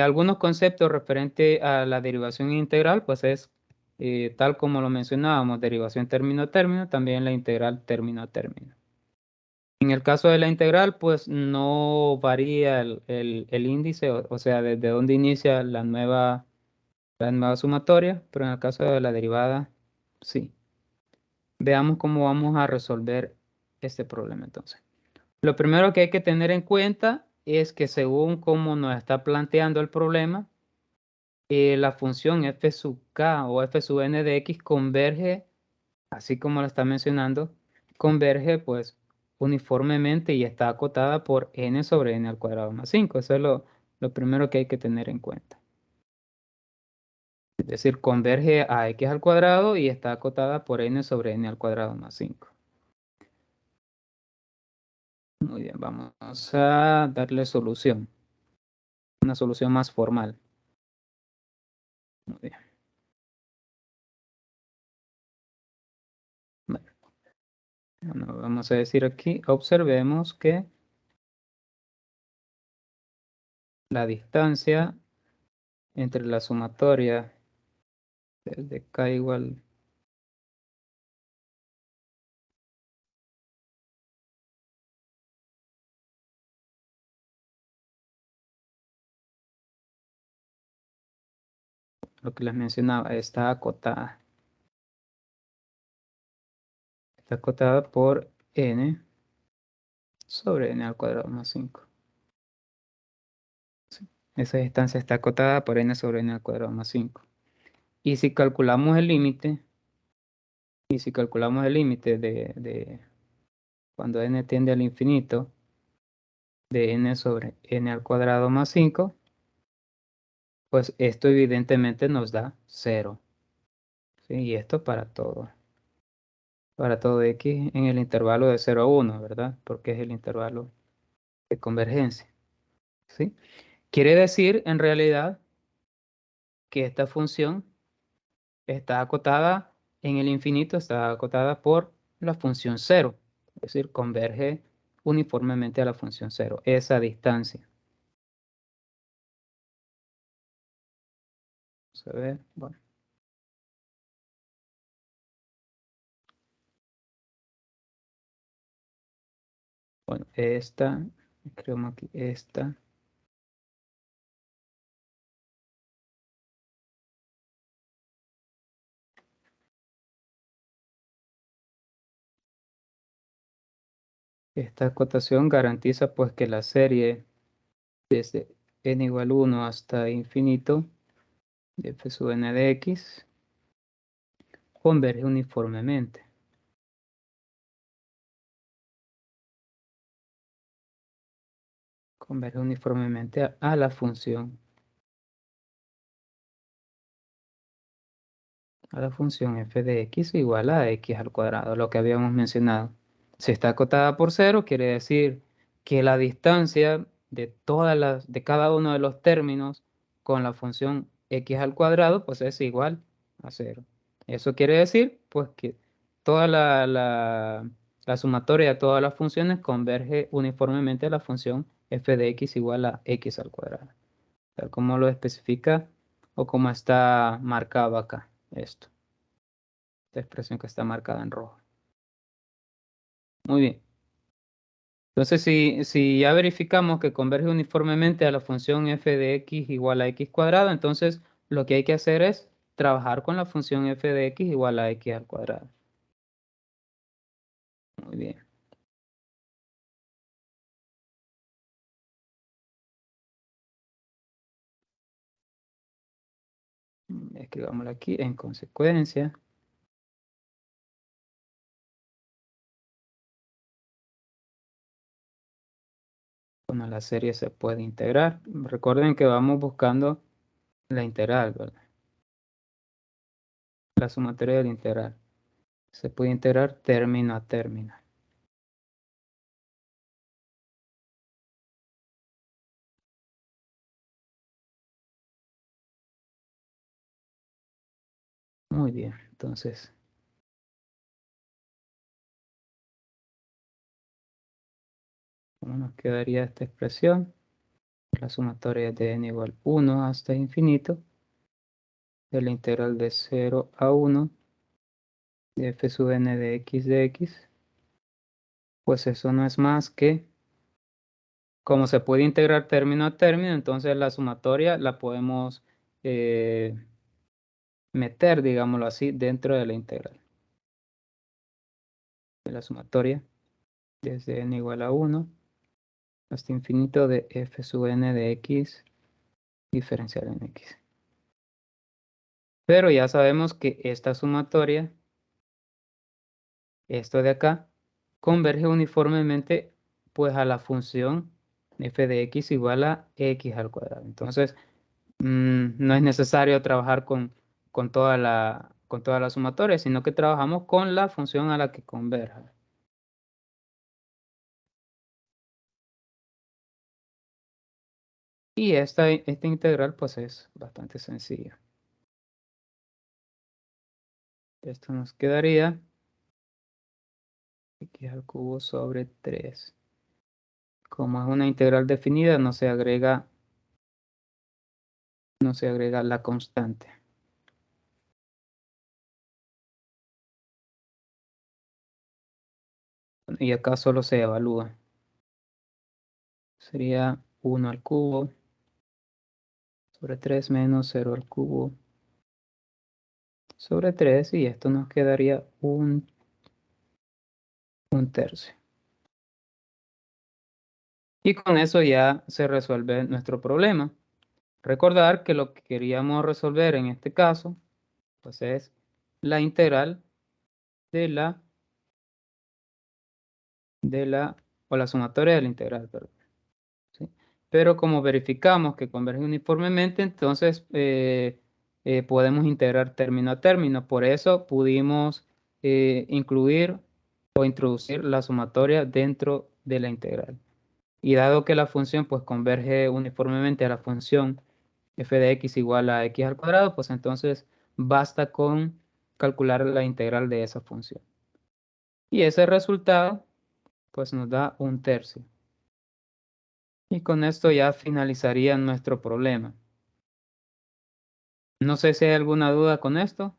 Algunos conceptos referentes a la derivación integral, pues es tal como lo mencionábamos, derivación término a término, también la integral término a término. En el caso de la integral, pues no varía el índice, o sea, desde dónde inicia la nueva sumatoria, pero en el caso de la derivada, sí. Veamos cómo vamos a resolver este problema entonces. Lo primero que hay que tener en cuenta es que según cómo nos está planteando el problema, la función f sub k o f sub n de x converge, así como lo está mencionando, converge pues uniformemente y está acotada por n sobre n al cuadrado más 5. Eso es lo primero que hay que tener en cuenta. Es decir, converge a x al cuadrado y está acotada por n sobre n al cuadrado más 5. Muy bien, vamos a darle solución. Una solución más formal. Muy bien. Bueno, vamos a decir aquí, observemos que la distancia entre la sumatoria de k igual lo que les mencionaba, está acotada. Está acotada por n sobre n al cuadrado más 5. Sí. Esa distancia está acotada por n sobre n al cuadrado más 5. Y si calculamos el límite, de cuando n tiende al infinito, de n sobre n al cuadrado más 5, pues esto evidentemente nos da 0. ¿Sí? Y esto para todo x en el intervalo de 0 a 1, ¿verdad? Porque es el intervalo de convergencia. ¿Sí? Quiere decir, en realidad, que esta función está acotada en el infinito, está acotada por la función 0. Es decir, converge uniformemente a la función 0, esa distancia. Vamos a ver, bueno. Bueno, esta, creo aquí, esta. Esta acotación garantiza pues que la serie desde n igual 1 hasta infinito de f sub n de x converge uniformemente. Converge uniformemente a la función. A la función f de x igual a x al cuadrado, lo que habíamos mencionado. Si está acotada por 0, quiere decir que la distancia de cada uno de los términos con la función x al cuadrado, pues es igual a 0. Eso quiere decir, pues, que toda la sumatoria de todas las funciones converge uniformemente a la función f de x igual a x al cuadrado. Tal como lo especifica o como está marcado acá, esto. Esta expresión que está marcada en rojo. Muy bien. Entonces, si ya verificamos que converge uniformemente a la función f de x igual a x cuadrado, entonces lo que hay que hacer es trabajar con la función f de x igual a x al cuadrado. Muy bien. Escribámoslo aquí. En consecuencia, bueno, la serie se puede integrar. Recuerden que vamos buscando la integral, ¿verdad? La sumatoria de la integral. Se puede integrar término a término. Muy bien, entonces, ¿cómo nos quedaría esta expresión? La sumatoria de n igual 1 hasta infinito de la integral de 0 a 1 de f sub n de x, pues eso no es más que, como se puede integrar término a término, entonces la sumatoria la podemos meter, digámoslo así, dentro de la integral. De la sumatoria desde n igual a 1 hasta infinito de f sub n de x diferencial en x. Pero ya sabemos que esta sumatoria, esto de acá, converge uniformemente pues a la función f de x igual a x al cuadrado. Entonces, no es necesario trabajar con con toda la sumatoria, sino que trabajamos con la función a la que converja. Y esta integral pues es bastante sencilla. Esto nos quedaría X al cubo sobre 3. Como es una integral definida, no se agrega la constante. Y acá solo se evalúa. Sería 1 al cubo sobre 3 menos 0 al cubo sobre 3, y esto nos quedaría un tercio. Y con eso ya se resuelve nuestro problema. Recordar que lo que queríamos resolver en este caso, pues es la integral de la o la sumatoria de la integral, perdón. ¿Sí? Pero como verificamos que converge uniformemente, entonces podemos integrar término a término. Por eso pudimos incluir o introducir la sumatoria dentro de la integral. Y dado que la función pues converge uniformemente a la función f de x igual a x al cuadrado, pues entonces basta con calcular la integral de esa función. Y ese resultado pues nos da un tercio. Y con esto ya finalizaría nuestro problema. No sé si hay alguna duda con esto.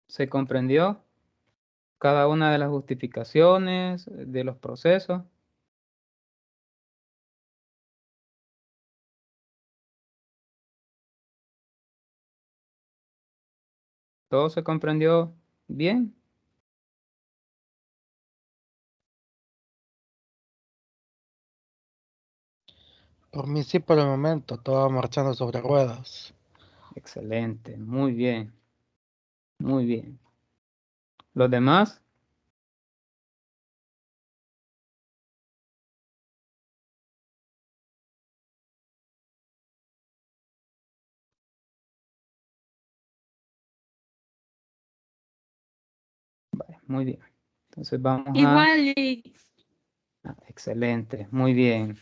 ¿Se comprendió cada una de las justificaciones de los procesos? ¿Todo se comprendió bien? Por mí sí, por el momento, todo va marchando sobre ruedas. Excelente, muy bien, muy bien. ¿Los demás? Vale, muy bien. Entonces vamos a... Igual, excelente, muy bien,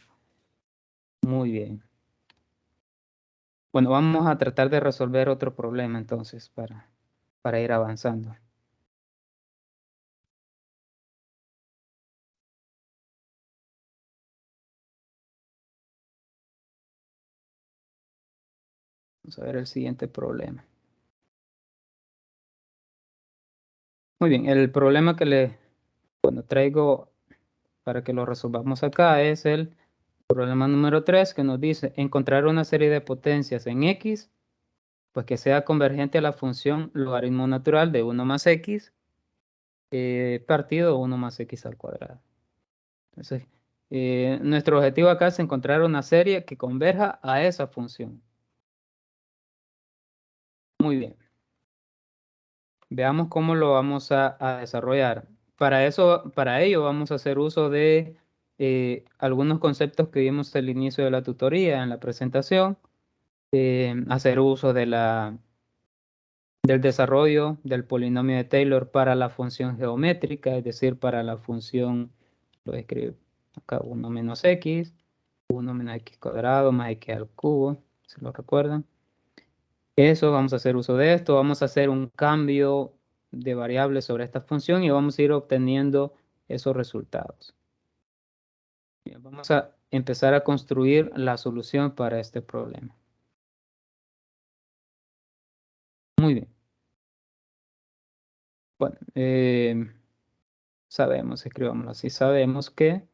muy bien. Bueno, vamos a tratar de resolver otro problema entonces para ir avanzando. Vamos a ver el siguiente problema. Muy bien, el problema que le traigo para que lo resolvamos acá es el problema número 3, que nos dice encontrar una serie de potencias en X, pues que sea convergente a la función logaritmo natural de 1 más X partido 1 más X al cuadrado. Entonces, nuestro objetivo acá es encontrar una serie que converja a esa función. Muy bien. Veamos cómo lo vamos a desarrollar. Para ello vamos a hacer uso de algunos conceptos que vimos al inicio de la tutoría, en la presentación. Hacer uso del desarrollo del polinomio de Taylor para la función geométrica, es decir, para la función, lo escribo acá, 1 menos x, 1 menos x cuadrado más x al cubo, si lo recuerdan. Eso, vamos a hacer uso de esto, vamos a hacer un cambio de variable sobre esta función y vamos a ir obteniendo esos resultados. Bien, vamos a empezar a construir la solución para este problema. Muy bien. Bueno, sabemos, escribámoslo así, sabemos que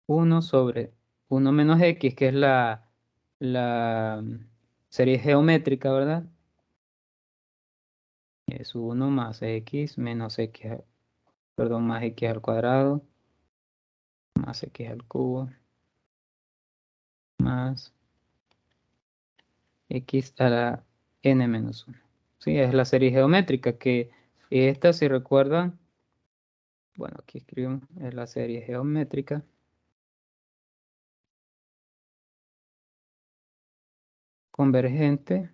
uno sobre 1 menos x, que es la serie geométrica, ¿verdad? Es 1 más x menos x, perdón, más x al cuadrado, más x al cubo, más x a la n menos 1. Sí, es la serie geométrica que esta, si recuerdan, bueno, aquí escribimos, es la serie geométrica. Convergente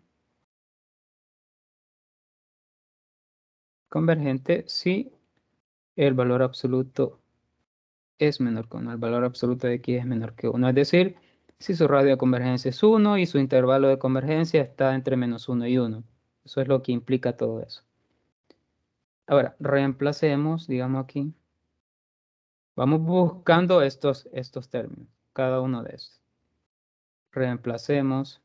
si el valor absoluto es menor que 1, el valor absoluto de x es menor que 1. Es decir, si su radio de convergencia es 1 y su intervalo de convergencia está entre -1 y 1. Eso es lo que implica todo eso. Ahora, reemplacemos, digamos aquí. Vamos buscando estos términos, cada uno de estos. Reemplacemos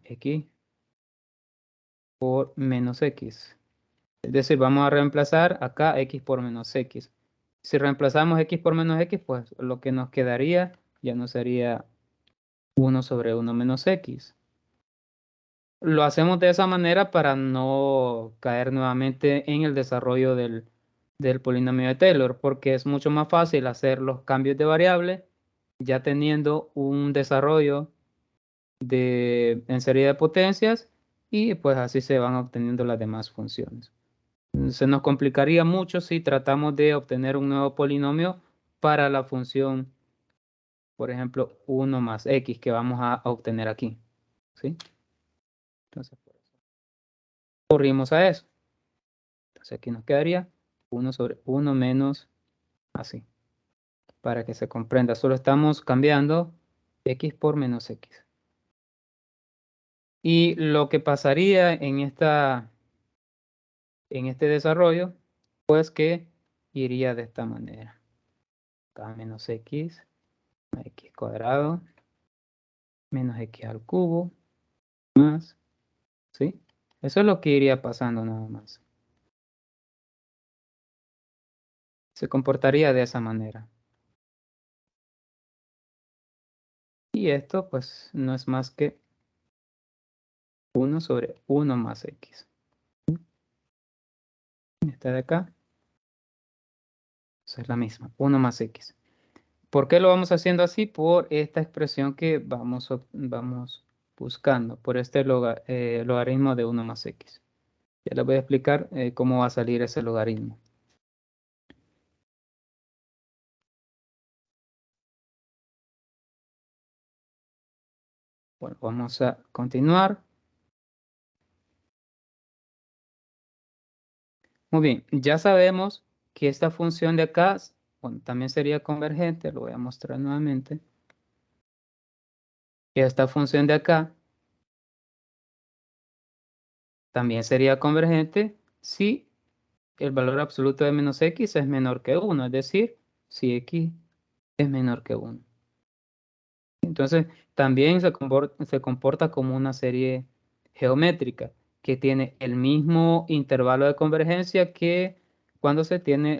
x por menos x. Es decir, vamos a reemplazar acá x por menos x. Si reemplazamos x por menos x, pues lo que nos quedaría ya no sería 1 sobre 1 menos x. Lo hacemos de esa manera para no caer nuevamente en el desarrollo del polinomio de Taylor, porque es mucho más fácil hacer los cambios de variable ya teniendo un desarrollo en serie de potencias y pues así se van obteniendo las demás funciones. Se nos complicaría mucho si tratamos de obtener un nuevo polinomio para la función, por ejemplo, 1 más x que vamos a obtener aquí. ¿Sí? Entonces, por eso corrimos a eso. Entonces aquí nos quedaría 1 sobre 1 menos así. Para que se comprenda, solo estamos cambiando x por menos x. Y lo que pasaría en este desarrollo, pues que iría de esta manera. Acá menos x, x cuadrado, menos x al cubo, más, ¿sí? Eso es lo que iría pasando nada más. Se comportaría de esa manera. Y esto, pues, no es más que 1 sobre 1 más x. Esta de acá, eso es la misma, 1 más x. ¿Por qué lo vamos haciendo así? Por esta expresión que vamos buscando, por este logaritmo de 1 más x. Ya les voy a explicar cómo va a salir ese logaritmo. Bueno, vamos a continuar. Muy bien, ya sabemos que esta función de acá, bueno, también sería convergente, lo voy a mostrar nuevamente. Esta función de acá también sería convergente si el valor absoluto de menos x es menor que 1, es decir, si x es menor que 1. Entonces, también se comporta como una serie geométrica que tiene el mismo intervalo de convergencia que cuando se tiene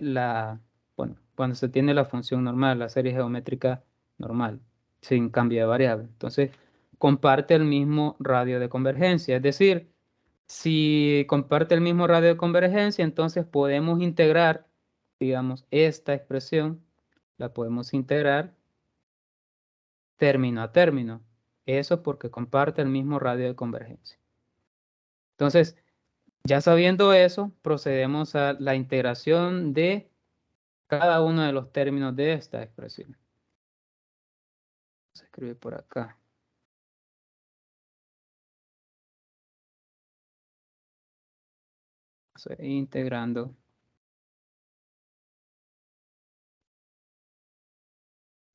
cuando se tiene la función normal, la serie geométrica normal, sin cambio de variable. Entonces, comparte el mismo radio de convergencia. Es decir, si comparte el mismo radio de convergencia, entonces podemos integrar, digamos, esta expresión, la podemos integrar término a término. Eso porque comparte el mismo radio de convergencia. Entonces, ya sabiendo eso, procedemos a la integración de cada uno de los términos de esta expresión. Se escribe por acá. Estoy integrando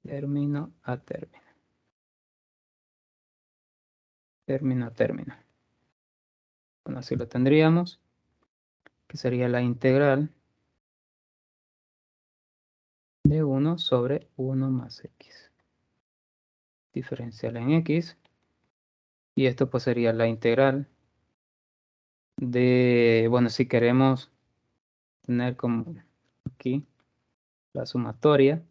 término a término. Término a término. Bueno, así lo tendríamos, que sería la integral de 1 sobre 1 más x. Diferencial en x. Y esto pues sería la integral de, bueno, si queremos tener como aquí la sumatoria,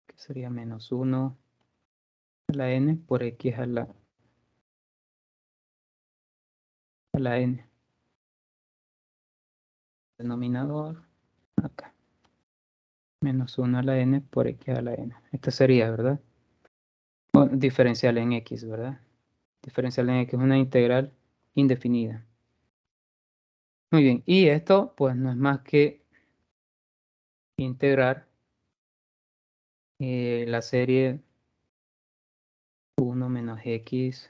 que sería menos 1 a la n por x a la n. Denominador, acá. Menos 1 a la n por x a la n. Esto sería, ¿verdad? Bueno, diferencial en x, ¿verdad? Diferencial en x es una integral indefinida. Muy bien, y esto pues no es más que integrar la serie 1 menos x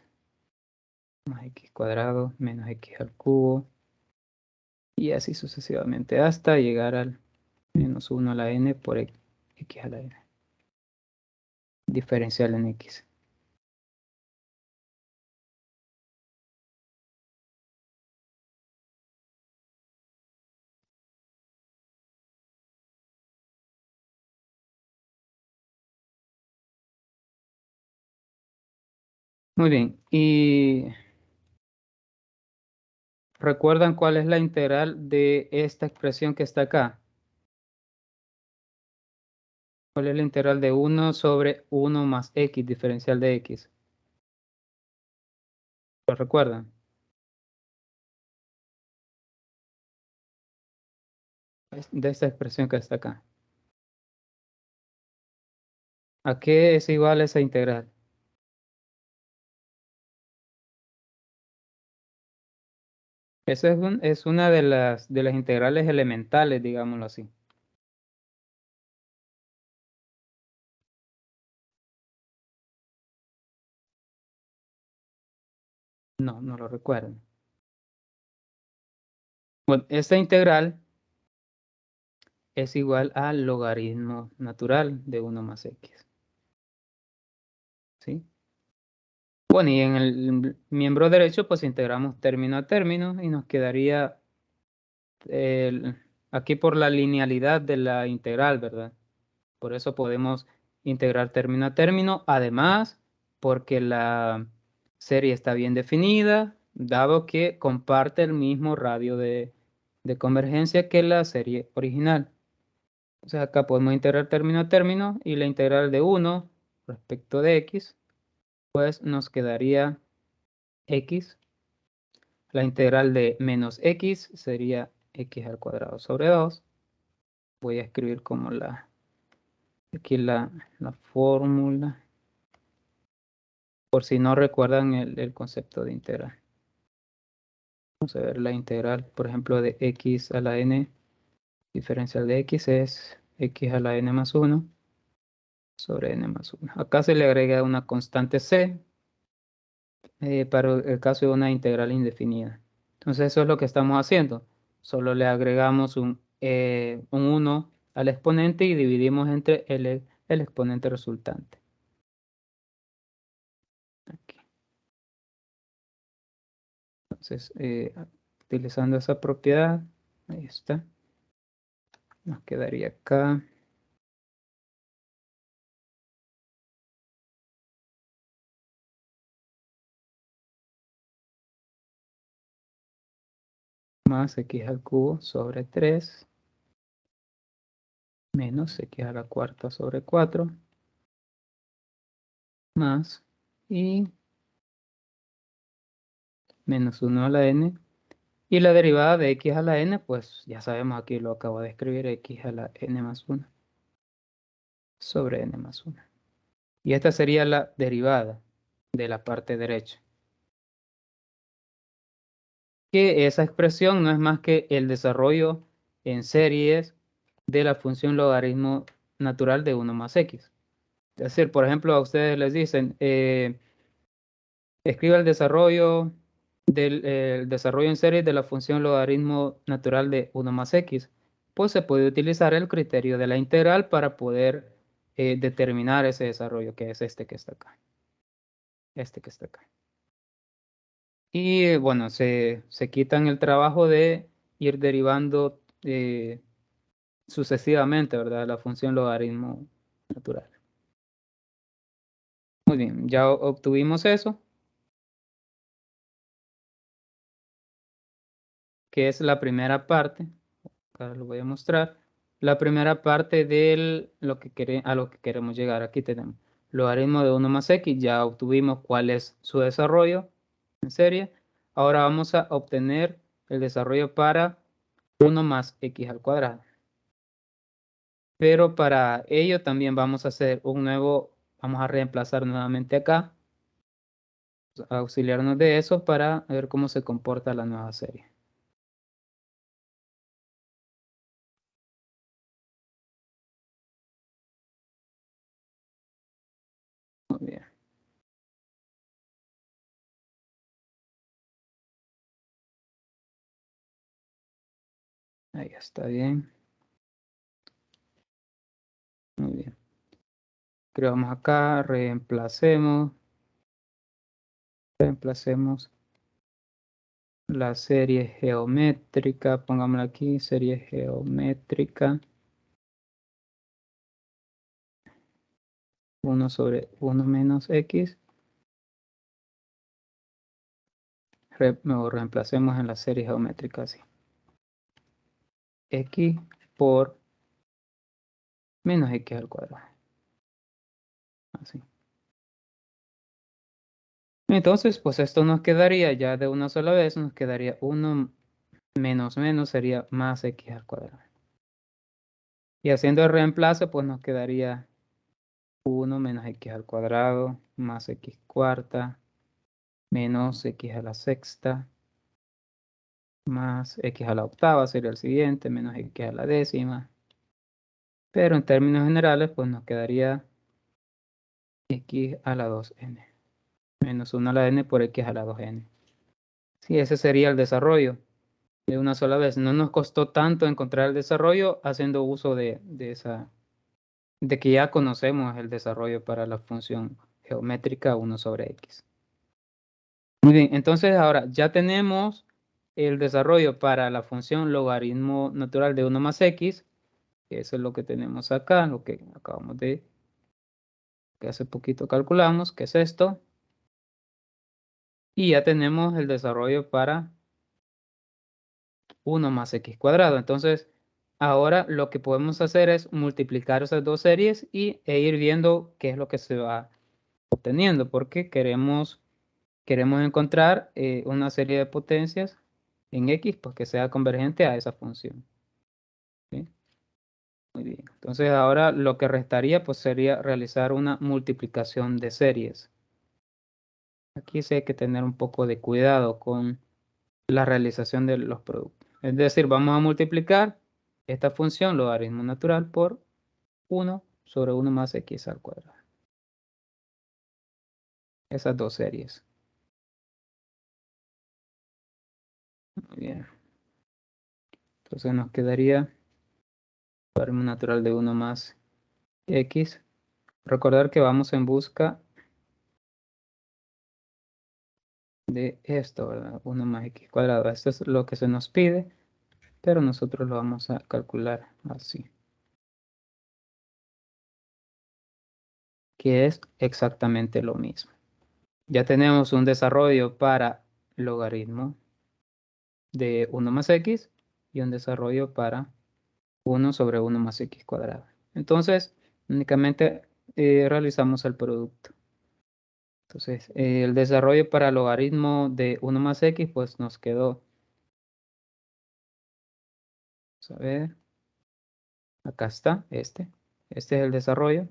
más x cuadrado menos x al cubo y así sucesivamente hasta llegar al menos 1 a la n por x a la n. Diferencial en x. Muy bien, y ¿recuerdan cuál es la integral de esta expresión que está acá? ¿Cuál es la integral de 1 sobre 1 más x, diferencial de x? ¿Lo recuerdan? De esta expresión que está acá. ¿A qué es igual esa integral? Esa es una de las integrales elementales, digámoslo así. No, no lo recuerdo. Bueno, esta integral es igual al logaritmo natural de 1 más x. ¿Sí? Bueno, y en el miembro derecho, pues integramos término a término y nos quedaría aquí por la linealidad de la integral, ¿verdad? Por eso podemos integrar término a término. Además, porque la serie está bien definida, dado que comparte el mismo radio de convergencia que la serie original. O sea, acá podemos integrar término a término y la integral de 1 respecto de x, pues nos quedaría x. La integral de menos x sería x al cuadrado sobre 2. Voy a escribir como aquí la fórmula, por si no recuerdan el concepto de integral. Vamos a ver la integral, por ejemplo, de x a la n, diferencial de x es x a la n más 1 sobre n más 1. Acá se le agrega una constante c para el caso de una integral indefinida. Entonces eso es lo que estamos haciendo. Solo le agregamos un 1 al exponente y dividimos entre el exponente resultante. Aquí. Entonces, utilizando esa propiedad, ahí está. Nos quedaría acá. Más x al cubo sobre 3. Menos x a la cuarta sobre 4. Más. Y menos 1 a la n. Y la derivada de x a la n, pues ya sabemos, aquí lo acabo de escribir, x a la n más 1 sobre n más 1. Y esta sería la derivada de la parte derecha. Que esa expresión no es más que el desarrollo en series de la función logaritmo natural de 1 más x. Es decir, por ejemplo, a ustedes les dicen, escriba el desarrollo el desarrollo en serie de la función logaritmo natural de 1 más x. Pues se puede utilizar el criterio de la integral para poder determinar ese desarrollo, que es este que está acá. Este que está acá. Y bueno, se quitan el trabajo de ir derivando sucesivamente, ¿verdad? La función logaritmo natural. Muy bien, ya obtuvimos eso, que es la primera parte. Acá lo voy a mostrar. La primera parte de a lo que queremos llegar. Aquí tenemos logaritmo de 1 más x. Ya obtuvimos cuál es su desarrollo en serie. Ahora vamos a obtener el desarrollo para 1 más x al cuadrado. Pero para ello también vamos a hacer vamos a reemplazar nuevamente acá, auxiliarnos de eso para ver cómo se comporta la nueva serie. Muy bien. Ahí está bien. Muy bien. Creamos acá, reemplacemos la serie geométrica, pongámosla aquí, serie geométrica. 1 sobre 1 menos x. Reemplacemos en la serie geométrica así. X por menos x al cuadrado. Así. Entonces, pues esto nos quedaría ya de una sola vez, nos quedaría 1 menos sería más x al cuadrado. Y haciendo el reemplazo, pues nos quedaría 1 menos x al cuadrado más x cuarta menos x a la sexta más x a la octava sería el siguiente, menos x a la décima. Pero en términos generales, pues nos quedaría x a la 2n menos 1 a la n por x a la 2n. Sí, ese sería el desarrollo de una sola vez. No nos costó tanto encontrar el desarrollo haciendo uso de que ya conocemos el desarrollo para la función geométrica 1 sobre x. Muy bien, entonces ahora ya tenemos el desarrollo para la función logaritmo natural de 1 más x, que eso es lo que tenemos acá, lo que acabamos de, que hace poquito calculamos, que es esto. Y ya tenemos el desarrollo para 1 más x cuadrado. Entonces, ahora lo que podemos hacer es multiplicar esas dos series e ir viendo qué es lo que se va obteniendo, porque queremos encontrar una serie de potencias en x pues, que sea convergente a esa función. ¿Sí? Muy bien. Entonces, ahora lo que restaría pues, sería realizar una multiplicación de series. Aquí sí hay que tener un poco de cuidado con la realización de los productos. Es decir, vamos a multiplicar esta función logaritmo natural por 1 sobre 1 más x al cuadrado. Esas dos series. Muy bien. Entonces nos quedaría logaritmo natural de 1 más x. Recordar que vamos en busca de esto, ¿verdad? 1 más x cuadrado. Esto es lo que se nos pide, pero nosotros lo vamos a calcular así. Que es exactamente lo mismo. Ya tenemos un desarrollo para logaritmo de 1 más x y un desarrollo para 1 sobre 1 más x cuadrado. Entonces, únicamente realizamos el producto. Entonces, el desarrollo para logaritmo de 1 más x, pues nos quedó. Vamos a ver. Acá está, este. Este es el desarrollo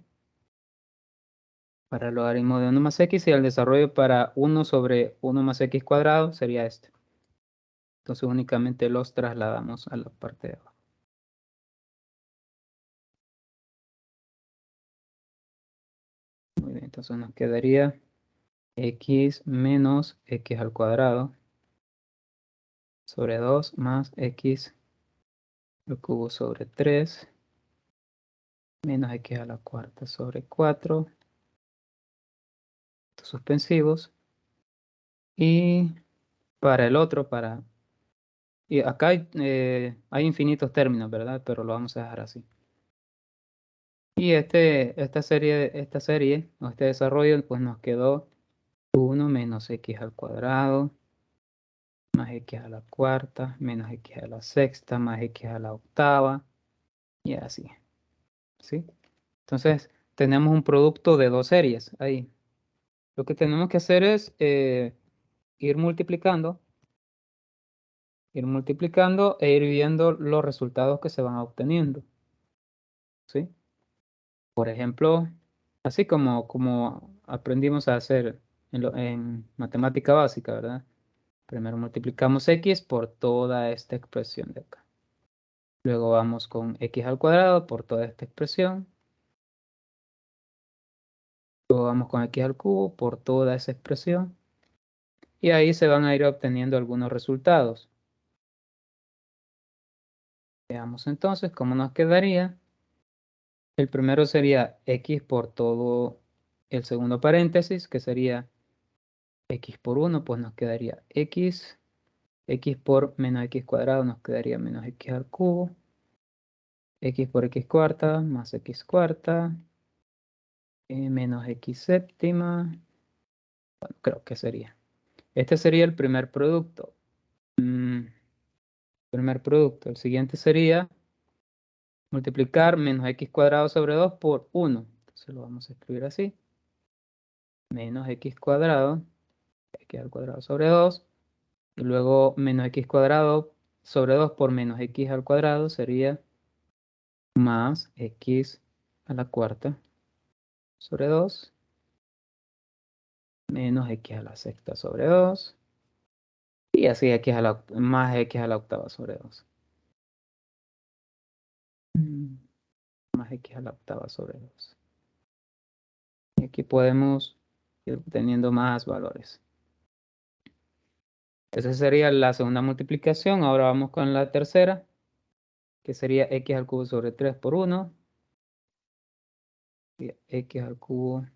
para el logaritmo de 1 más x y el desarrollo para 1 sobre 1 más x cuadrado sería este. Entonces, únicamente los trasladamos a la parte de abajo. Muy bien, entonces nos quedaría x menos x al cuadrado sobre 2 más x al cubo sobre 3 menos x a la cuarta sobre 4, suspensivos. Y para el otro, y acá hay infinitos términos, ¿verdad? Pero lo vamos a dejar así. Y esta serie, o este desarrollo, pues nos quedó 1 menos x al cuadrado, más x a la cuarta, menos x a la sexta, más x a la octava, y así. ¿Sí? Entonces, tenemos un producto de dos series ahí. Lo que tenemos que hacer es ir multiplicando e ir viendo los resultados que se van obteniendo. ¿Sí? Por ejemplo, así como aprendimos a hacer en matemática básica, ¿verdad? Primero multiplicamos x por toda esta expresión de acá. Luego vamos con x al cuadrado por toda esta expresión. Luego vamos con x al cubo por toda esa expresión. Y ahí se van a ir obteniendo algunos resultados. Veamos entonces cómo nos quedaría. El primero sería x por todo el segundo paréntesis, que sería x por 1, pues nos quedaría x. X por menos x cuadrado nos quedaría menos x al cubo. X por x cuarta más x cuarta. Menos x séptima. Bueno, creo que sería. Este sería el primer producto. Primer producto. El siguiente sería multiplicar menos x cuadrado sobre 2 por 1. Entonces lo vamos a escribir así. Menos x cuadrado, x al cuadrado sobre 2. Y luego menos x cuadrado sobre 2 por menos x al cuadrado sería más x a la cuarta sobre 2. Menos x a la sexta sobre 2. Y así x a la, más x a la octava sobre 2. Más x a la octava sobre 2. Y aquí podemos ir obteniendo más valores. Esa sería la segunda multiplicación. Ahora vamos con la tercera, que sería x al cubo sobre 3 por 1. X al cubo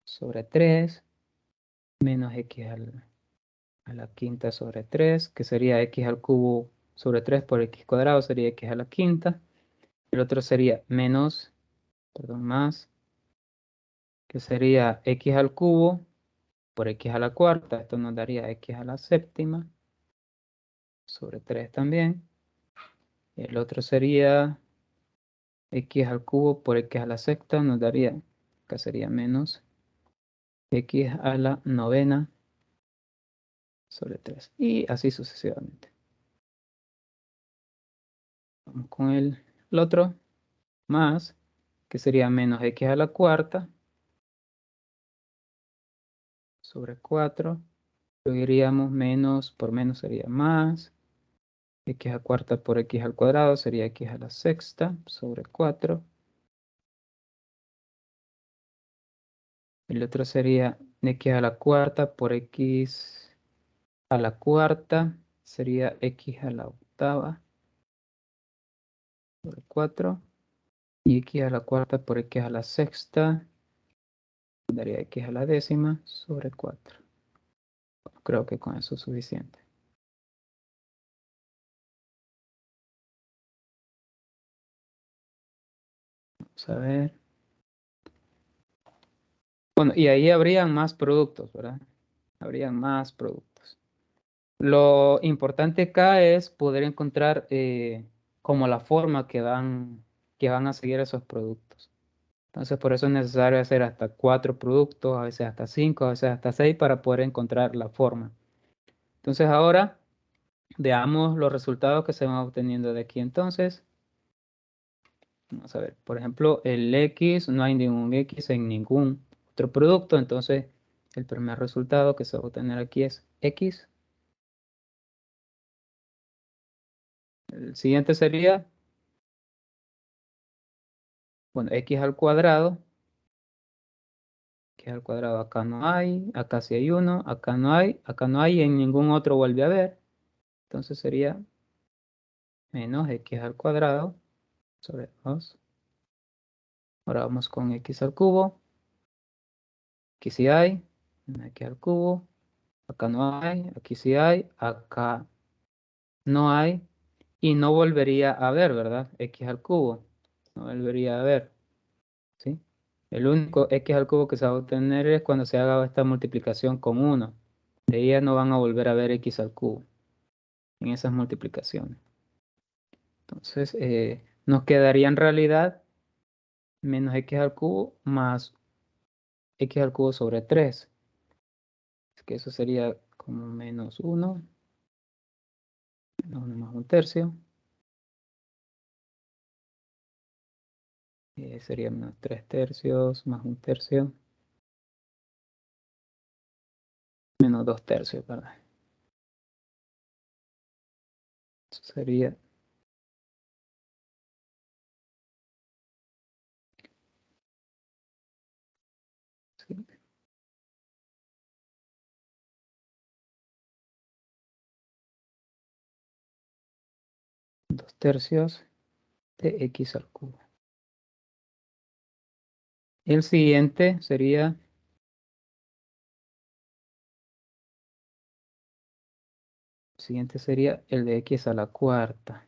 sobre 3 menos x a la quinta sobre 3, que sería x al cubo sobre 3 por x cuadrado, sería x a la quinta. El otro sería menos, perdón, más, que sería x al cubo por x a la cuarta. Esto nos daría x a la séptima sobre 3 también. El otro sería x al cubo por x a la sexta, nos daría, acá sería menos x a la novena sobre 3. Y así sucesivamente. Vamos con el otro, más, que sería menos x a la cuarta sobre 4. Luego iríamos menos por menos sería más. X a cuarta por x al cuadrado sería x a la sexta sobre 4. El otro sería x a la cuarta por x a la cuarta sería x a la octava sobre 4. Y x a la cuarta por x a la sexta daría x a la décima sobre 4. Creo que con eso es suficiente. Vamos a ver. Bueno, y ahí habrían más productos, ¿verdad? Habrían más productos. Lo importante acá es poder encontrar como la forma que van a seguir esos productos. Entonces, por eso es necesario hacer hasta 4 productos, a veces hasta 5, a veces hasta 6 para poder encontrar la forma. Entonces, ahora veamos los resultados que se van obteniendo de aquí. Entonces, vamos a ver, por ejemplo, el X, no hay ningún X en ningún otro producto. Entonces, el primer resultado que se va a obtener aquí es X. El siguiente sería, bueno, X al cuadrado. X al cuadrado acá no hay, acá sí hay uno, acá no hay, y en ningún otro vuelve a haber. Entonces sería menos X al cuadrado sobre 2. Ahora vamos con X al cubo. Aquí sí hay, X al cubo. Acá no hay, aquí sí hay, acá no hay. Y no volvería a haber, ¿verdad? X al cubo. No volvería a haber. ¿Sí? El único X al cubo que se va a obtener es cuando se haga esta multiplicación con 1. De ahí ya no van a volver a ver X al cubo en esas multiplicaciones. Entonces, nos quedaría en realidad menos X al cubo más X al cubo sobre 3. Es que eso sería como menos 1. Menos 1 más un tercio. Sería menos 3 tercios más un tercio. Menos 2 tercios, ¿verdad? Eso sería sí. 2/3 de x al cubo. El siguiente sería el de x a la cuarta.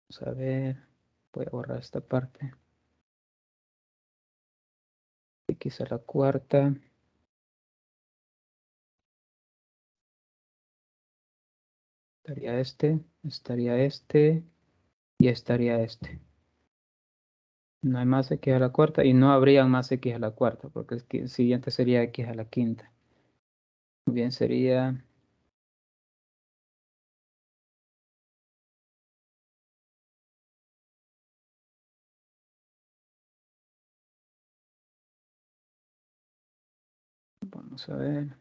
Vamos a ver, voy a borrar esta parte. X a la cuarta. Estaría este y estaría este. No hay más x a la cuarta y no habría más x a la cuarta porque el siguiente sería x a la quinta. Muy bien, sería vamos a ver,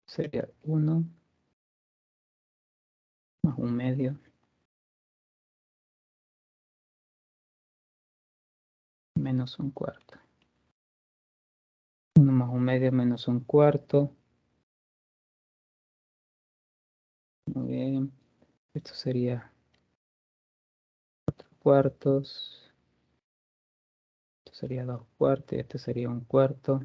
sería 1 más 1/2 menos 1/4. 1 más 1/2 menos 1/4. Muy bien. Esto sería 4/4. Esto sería 2/4 y este sería 1/4.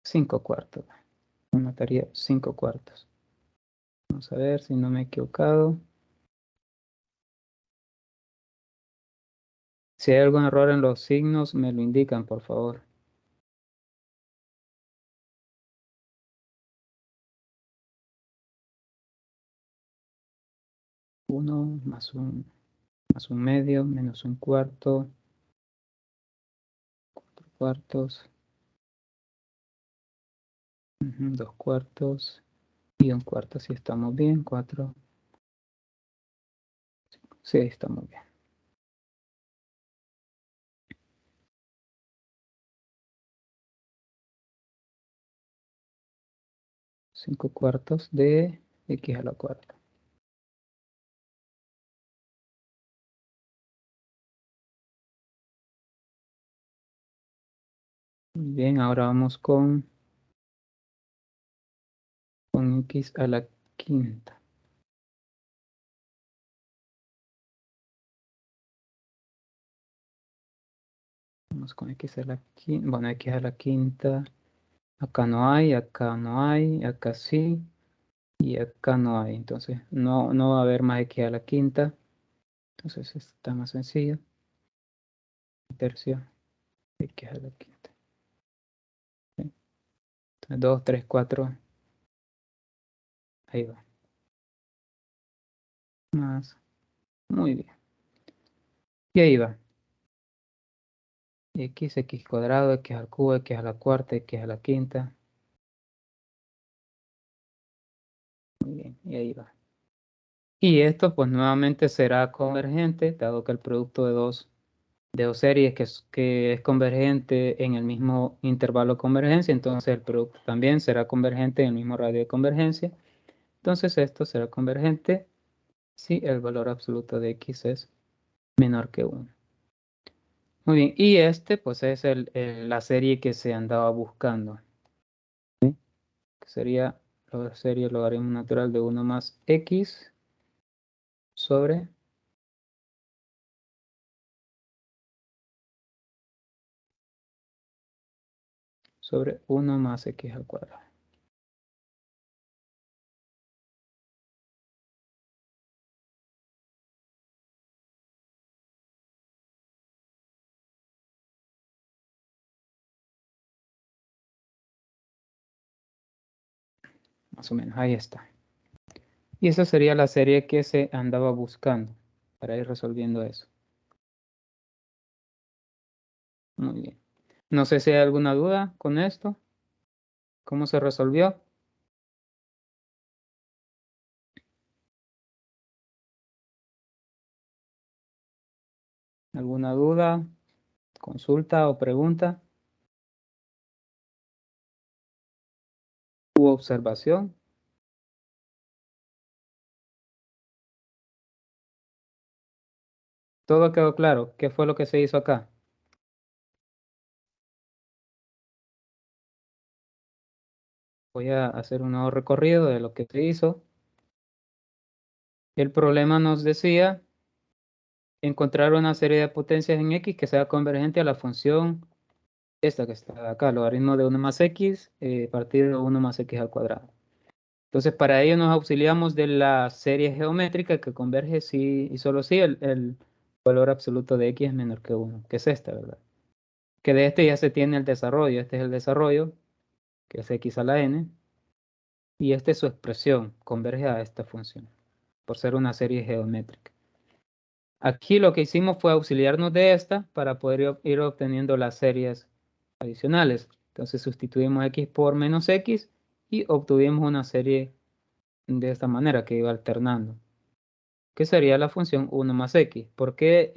5/4. Anotaría 5/4. Vamos a ver si no me he equivocado. Si hay algún error en los signos, me lo indican, por favor. 1 más 1/2 menos 1/4. 4/4. 2/4 y 1/4. Si estamos bien. 4. Sí, estamos bien. 5/4 de x a la cuarta. Muy bien, ahora vamos con x a la quinta. Vamos con x a la quinta. Bueno, x a la quinta. Acá no hay, acá no hay, acá sí. Y acá no hay. Entonces, no va a haber más x a la quinta. Entonces, está más sencillo. 1/3 x a la quinta. 2, 3, 4. Ahí va. Más. Muy bien. Y ahí va. X cuadrado, x al cubo, x a la cuarta, x a la quinta. Muy bien. Y ahí va. Y esto pues nuevamente será convergente, dado que el producto de dos series que es convergente en el mismo intervalo de convergencia, entonces el producto también será convergente en el mismo radio de convergencia. Entonces esto será convergente si el valor absoluto de x es menor que 1. Muy bien, y este pues es la serie que se andaba buscando. ¿Sí? Que sería la serie logaritmo natural de 1 más x sobre 1 más x al cuadrado. Más o menos, ahí está. Y esa sería la serie que se andaba buscando para ir resolviendo eso. Muy bien. No sé si hay alguna duda con esto. ¿Cómo se resolvió? ¿Alguna duda, consulta o pregunta? ¿U observación? ¿Todo quedó claro? ¿Qué fue lo que se hizo acá? Voy a hacer un nuevo recorrido de lo que se hizo. El problema nos decía encontrar una serie de potencias en X que sea convergente a la función esta que está acá, logaritmo de 1 más X partido de 1 más X al cuadrado. Entonces, para ello nos auxiliamos de la serie geométrica que converge si y solo si el valor absoluto de X es menor que 1, que es esta, ¿verdad? Que de este ya se tiene el desarrollo. Este es el desarrollo, que es X a la N. Y esta es su expresión, converge a esta función, por ser una serie geométrica. Aquí lo que hicimos fue auxiliarnos de esta para poder ir obteniendo las series adicionales. Entonces sustituimos X por menos X y obtuvimos una serie de esta manera que iba alternando, que sería la función 1 más X. ¿Por qué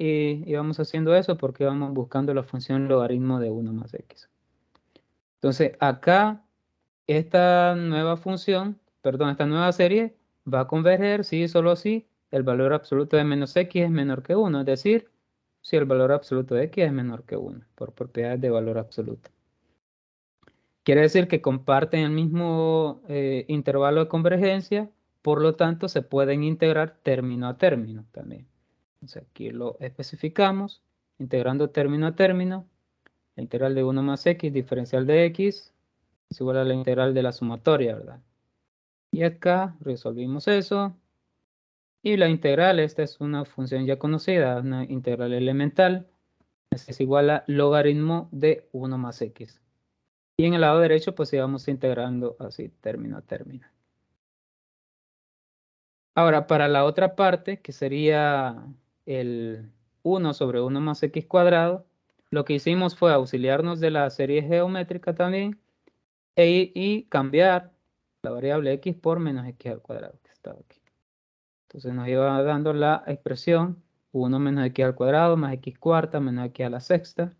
íbamos haciendo eso? Porque íbamos buscando la función logaritmo de 1 más X. Entonces acá esta nueva función, perdón, esta nueva serie va a converger si y solo si el valor absoluto de menos X es menor que 1, es decir, si el valor absoluto de X es menor que 1, por propiedades de valor absoluto. Quiere decir que comparten el mismo intervalo de convergencia, por lo tanto se pueden integrar término a término también. Entonces aquí lo especificamos, integrando término a término, la integral de 1 más X, diferencial de X, es igual a la integral de la sumatoria, ¿verdad? Y acá resolvimos eso. Y la integral, esta es una función ya conocida, una integral elemental. Esta es igual a logaritmo de 1 más X. Y en el lado derecho, pues íbamos integrando así, término a término. Ahora, para la otra parte, que sería el 1 sobre 1 más X cuadrado, lo que hicimos fue auxiliarnos de la serie geométrica también y cambiar la variable X por menos X al cuadrado, que estaba aquí. Entonces nos iba dando la expresión 1 menos X al cuadrado más X cuarta menos X a la sexta,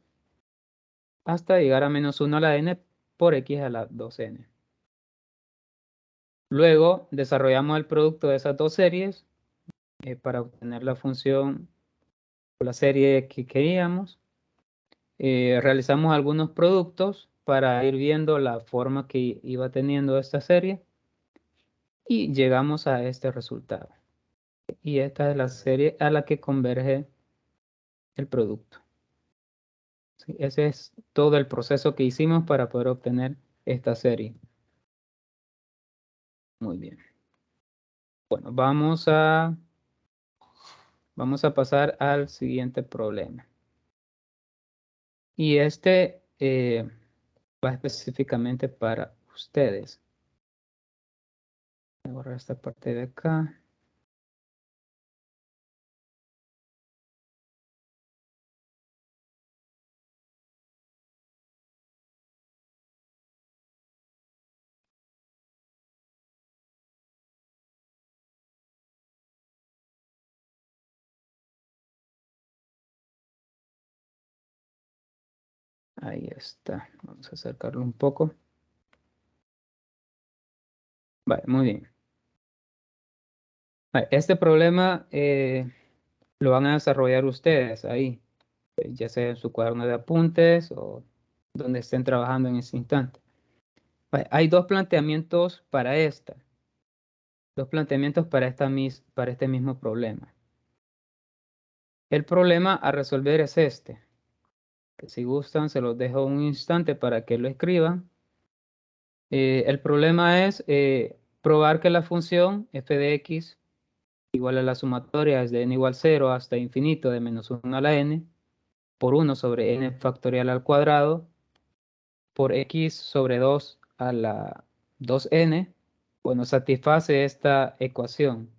hasta llegar a menos 1 a la N por X a la 2N. Luego desarrollamos el producto de esas dos series para obtener la función o la serie que queríamos. Realizamos algunos productos para ir viendo la forma que iba teniendo esta serie y llegamos a este resultado. Y esta es la serie a la que converge el producto. ¿Sí? Ese es todo el proceso que hicimos para poder obtener esta serie. Muy bien. Bueno, vamos a pasar al siguiente problema. Y este va específicamente para ustedes. Voy a borrar esta parte de acá. Ahí está. Vamos a acercarlo un poco. Vale, muy bien. Vale, este problema lo van a desarrollar ustedes ahí, ya sea en su cuaderno de apuntes o donde estén trabajando en ese instante. Vale, hay dos planteamientos para esta. Dos planteamientos para este mismo problema. El problema a resolver es este. Que si gustan, se los dejo un instante para que lo escriban. El problema es probar que la función f de x igual a la sumatoria es de n igual 0 hasta infinito de menos 1 a la n por 1 sobre n factorial al cuadrado por x sobre 2 a la 2n, bueno, satisface esta ecuación.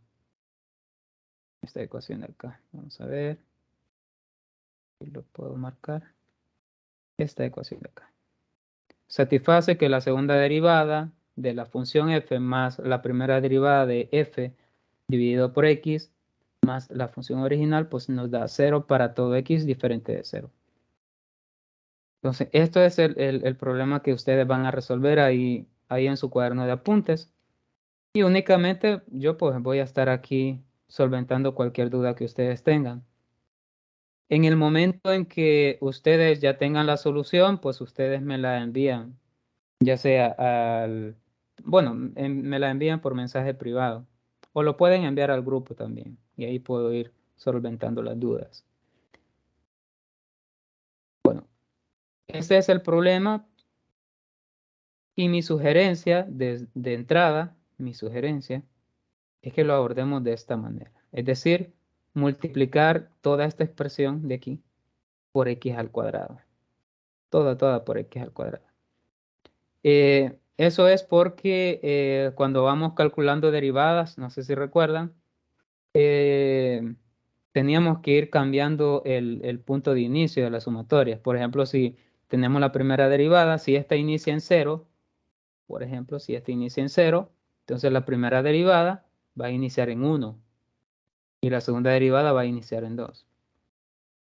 Esta ecuación de acá. Vamos a ver. Si lo puedo marcar. Esta ecuación de acá. Satisface que la segunda derivada de la función f más la primera derivada de f dividido por x más la función original, pues nos da 0 para todo x diferente de 0. Entonces, esto es el problema que ustedes van a resolver ahí en su cuaderno de apuntes. Y únicamente yo pues voy a estar aquí solventando cualquier duda que ustedes tengan. En el momento en que ustedes ya tengan la solución, pues ustedes me la envían, ya sea al bueno, me la envían por mensaje privado o lo pueden enviar al grupo también y ahí puedo ir solventando las dudas. Bueno, ese es el problema y mi sugerencia de entrada, mi sugerencia es que lo abordemos de esta manera. Es decir, multiplicar toda esta expresión de aquí por x al cuadrado. Toda por x al cuadrado. Eso es porque cuando vamos calculando derivadas, no sé si recuerdan, teníamos que ir cambiando el punto de inicio de las sumatorias. Por ejemplo, si tenemos la primera derivada, si esta inicia en 0, por ejemplo, si esta inicia en 0, entonces la primera derivada va a iniciar en 1 y la segunda derivada va a iniciar en 2.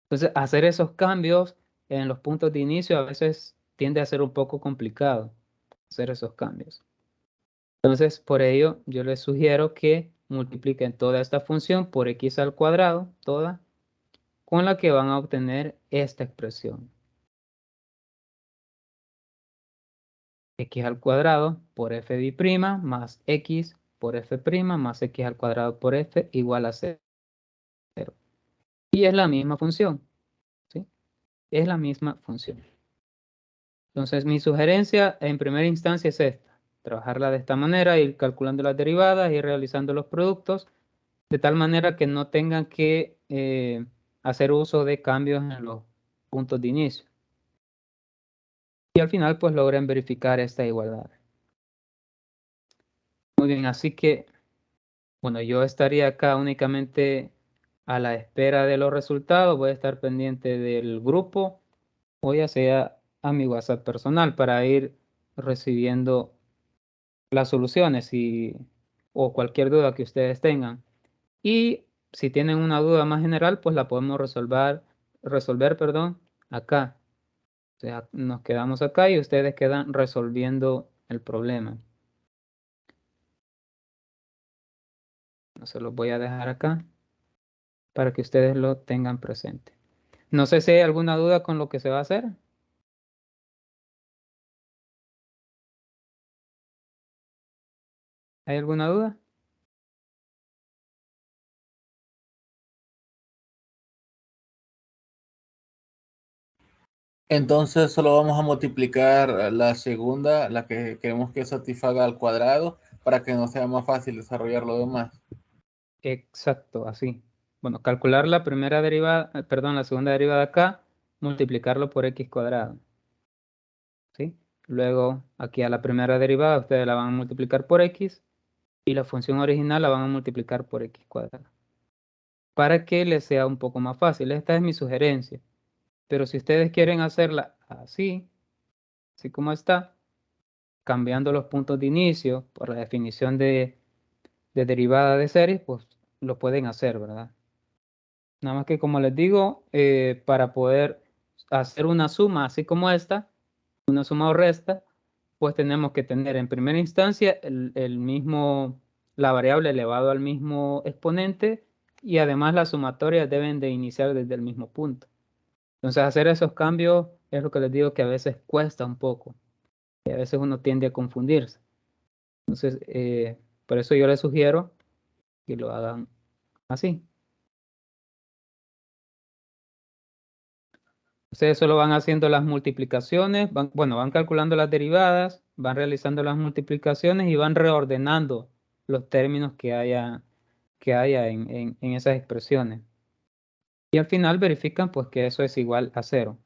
Entonces, hacer esos cambios en los puntos de inicio a veces tiende a ser un poco complicado, hacer esos cambios. Entonces, por ello, yo les sugiero que multipliquen toda esta función por x al cuadrado, toda, con la que van a obtener esta expresión. X al cuadrado por f b' más x por f' más x al cuadrado por f igual a 0. Y es la misma función, ¿sí? Es la misma función. Entonces, mi sugerencia en primera instancia es esta. Trabajarla de esta manera, ir calculando las derivadas, ir realizando los productos, de tal manera que no tengan que hacer uso de cambios en los puntos de inicio. Y al final, pues logren verificar esta igualdad. Muy bien, así que, bueno, yo estaría acá únicamente a la espera de los resultados. Voy a estar pendiente del grupo o ya sea a mi WhatsApp personal para ir recibiendo las soluciones o cualquier duda que ustedes tengan. Y si tienen una duda más general, pues la podemos resolver, perdón, acá. O sea, nos quedamos acá y ustedes quedan resolviendo el problema. Se los voy a dejar acá para que ustedes lo tengan presente. No sé si hay alguna duda con lo que se va a hacer. ¿Hay alguna duda? Entonces solo vamos a multiplicar la segunda, la que queremos que satisfaga al cuadrado, para que nos sea más fácil desarrollar lo demás. Exacto, así. Bueno, calcular la primera derivada, perdón, la segunda derivada acá, multiplicarlo por x cuadrado. ¿Sí? Luego, aquí a la primera derivada ustedes la van a multiplicar por x y la función original la van a multiplicar por x cuadrado. Para que les sea un poco más fácil. Esta es mi sugerencia. Pero si ustedes quieren hacerla así, así como está, cambiando los puntos de inicio por la definición de derivada de series, pues lo pueden hacer, ¿verdad? Nada más que como les digo, para poder hacer una suma así como esta, una suma o resta, pues tenemos que tener en primera instancia el mismo, la variable elevado al mismo exponente y además las sumatorias deben de iniciar desde el mismo punto. Entonces hacer esos cambios es lo que les digo que a veces cuesta un poco y a veces uno tiende a confundirse. Entonces, por eso yo les sugiero que lo hagan así. Ustedes solo van haciendo las multiplicaciones, bueno, van calculando las derivadas, van realizando las multiplicaciones y van reordenando los términos que haya en esas expresiones. Y al final verifican pues que eso es igual a 0.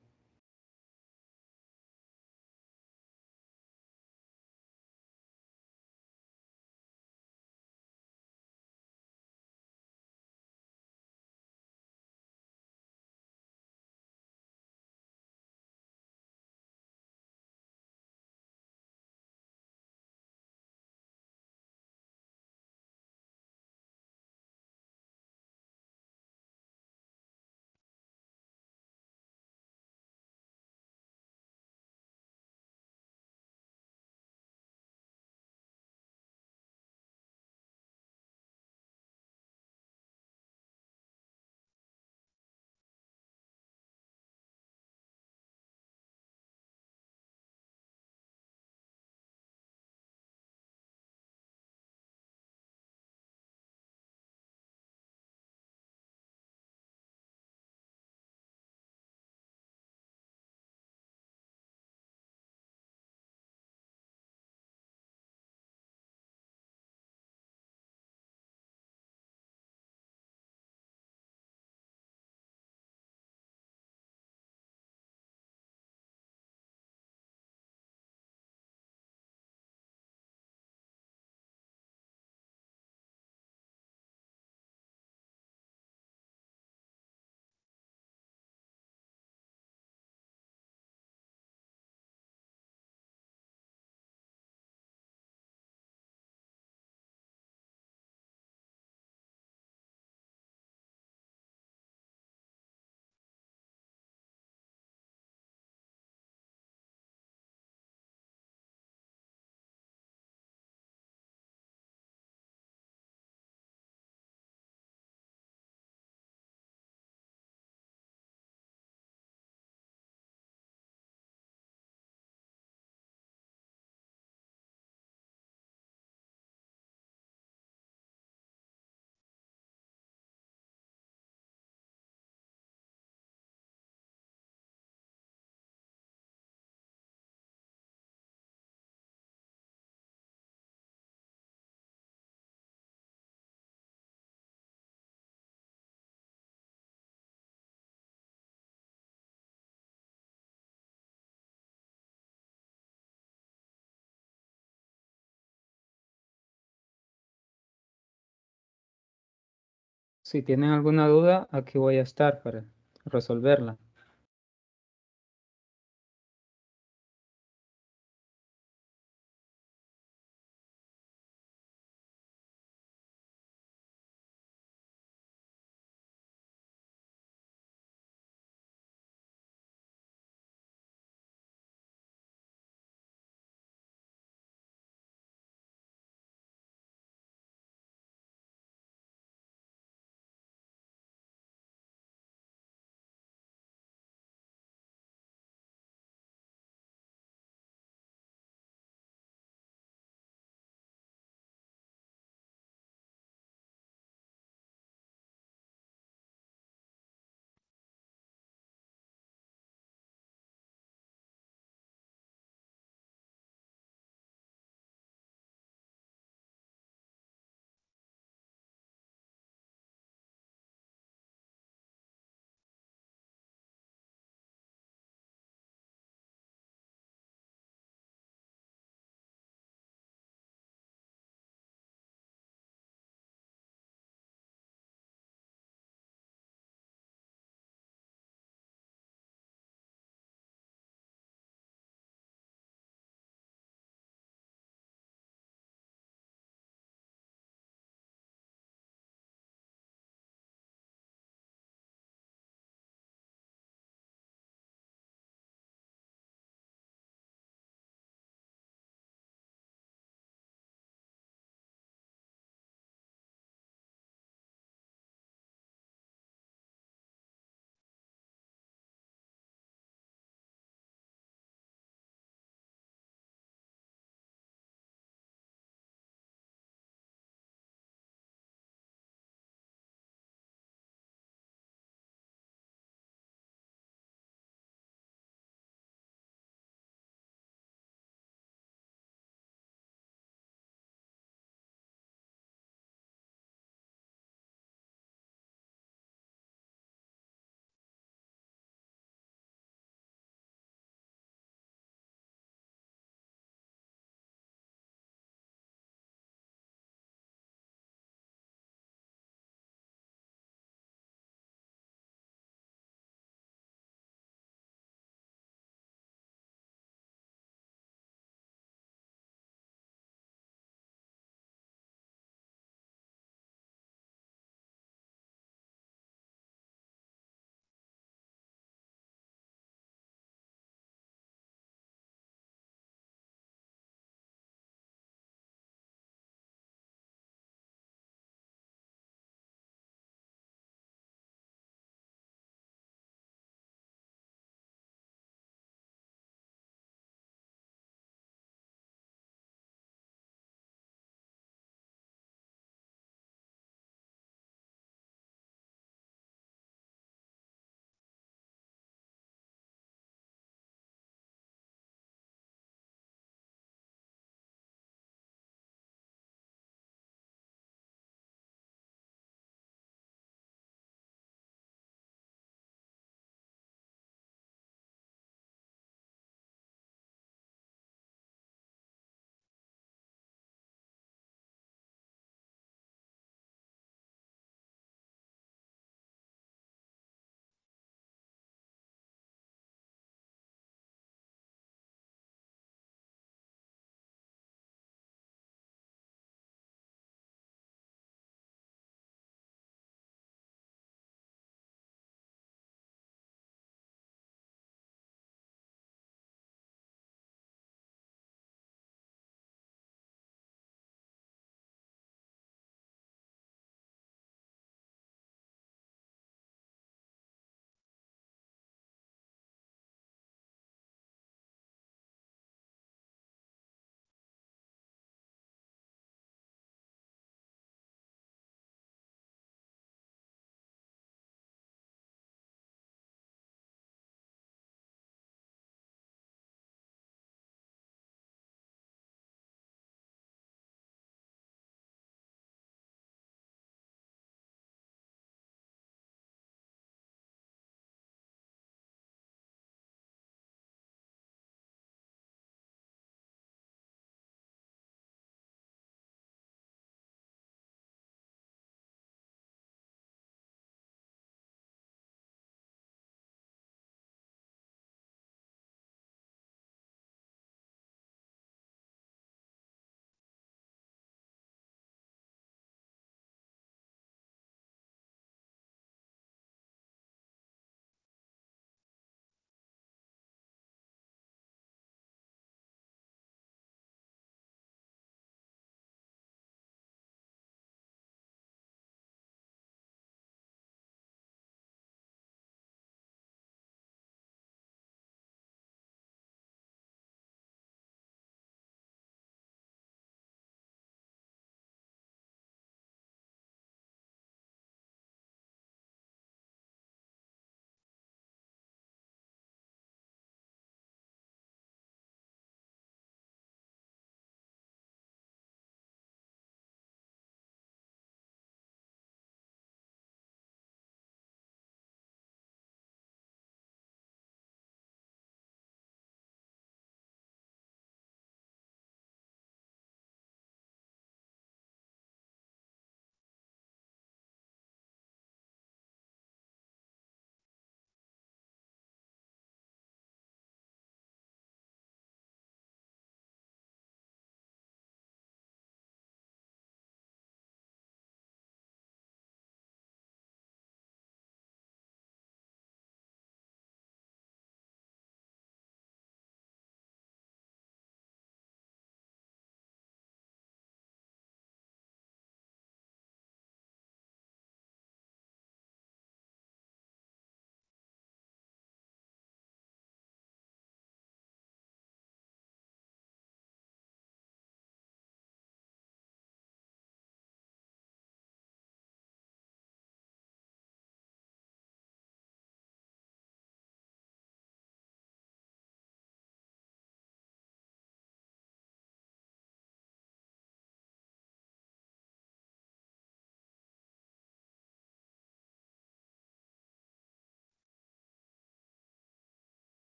Si tienen alguna duda, aquí voy a estar para resolverla.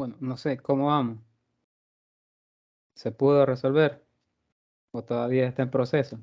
Bueno, no sé, ¿cómo vamos? ¿Se pudo resolver? ¿O todavía está en proceso?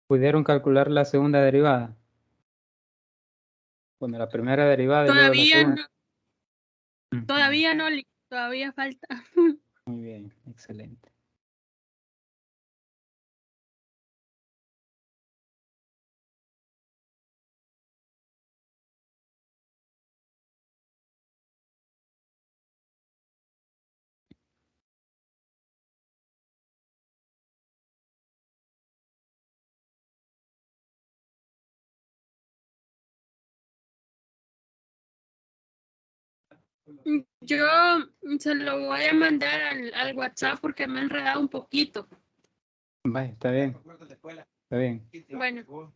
¿Pudieron calcular la segunda derivada? Bueno, la primera derivada y luego la Todavía segunda. no, todavía no, todavía falta. Muy bien, excelente. Yo se lo voy a mandar al WhatsApp porque me he enredado un poquito. Vaya, está bien. Está bien. Bueno,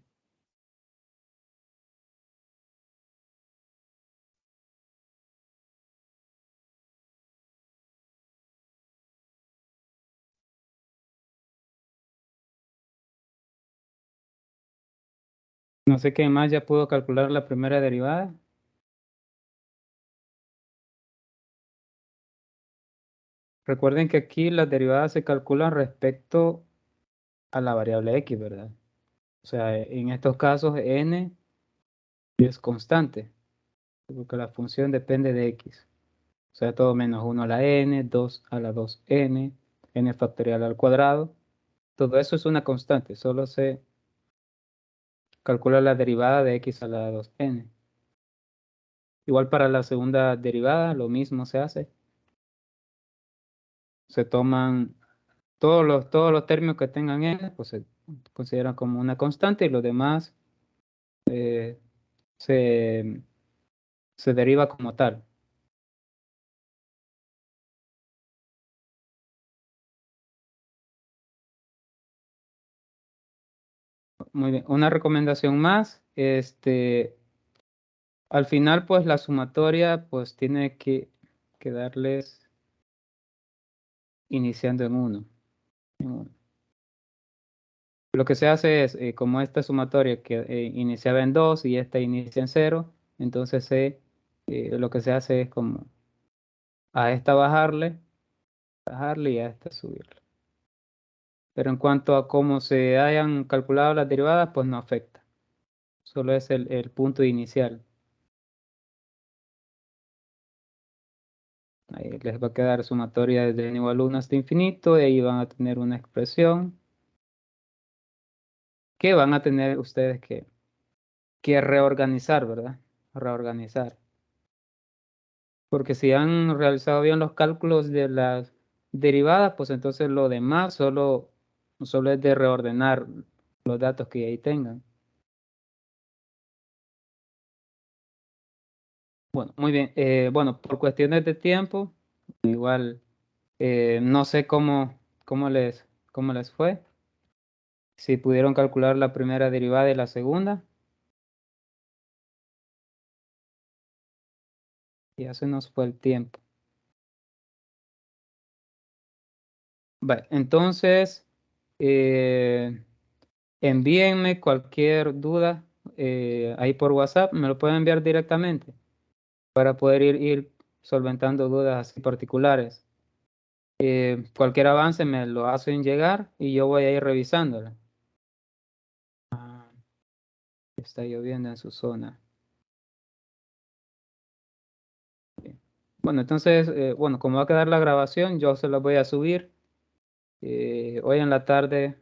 No sé quién más ya pudo calcular la primera derivada. Recuerden que aquí las derivadas se calculan respecto a la variable x, ¿verdad? O sea, en estos casos n es constante, porque la función depende de x. O sea, todo menos 1 a la n, 2 a la 2n, n factorial al cuadrado. Todo eso es una constante, solo se calcula la derivada de x a la 2n. Igual para la segunda derivada, lo mismo se hace. Se toman todos los términos que tengan n, pues se consideran como una constante y los demás eh, se deriva como tal. Muy bien, una recomendación más, al final pues la sumatoria pues tiene que darles iniciando en 1. Lo que se hace es, como esta sumatoria que iniciaba en 2 y esta inicia en 0, entonces lo que se hace es como a esta bajarle y a esta subirle. Pero en cuanto a cómo se hayan calculado las derivadas, pues no afecta. Solo es el punto inicial. Ahí les va a quedar sumatoria desde n igual 1 hasta infinito y ahí van a tener una expresión que van a tener ustedes que reorganizar, ¿verdad? Reorganizar. Porque si han realizado bien los cálculos de las derivadas, pues entonces lo demás solo es de reordenar los datos que ahí tengan. Bueno, muy bien. Bueno, por cuestiones de tiempo, igual no sé cómo les fue. Si pudieron calcular la primera derivada y la segunda. Ya se nos fue el tiempo. Vale, entonces, envíenme cualquier duda ahí por WhatsApp. Me lo pueden enviar directamente para poder ir solventando dudas así particulares. Cualquier avance me lo hacen llegar y yo voy a ir revisándola. Ah, está lloviendo en su zona. Bien. Bueno, entonces, bueno, como va a quedar la grabación, yo se la voy a subir hoy en la tarde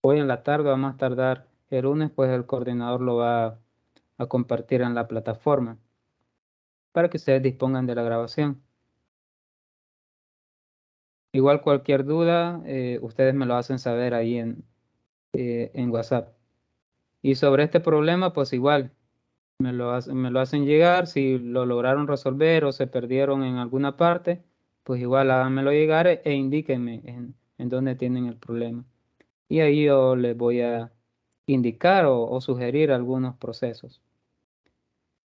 o a más tardar el lunes pues el coordinador lo va a compartir en la plataforma para que ustedes dispongan de la grabación. Igual cualquier duda, ustedes me lo hacen saber ahí en WhatsApp. Y sobre este problema, pues igual, me lo hacen llegar. Si lo lograron resolver o se perdieron en alguna parte, pues igual háganmelo llegar e indíquenme en dónde tienen el problema. Y ahí yo les voy a indicar o sugerir algunos procesos.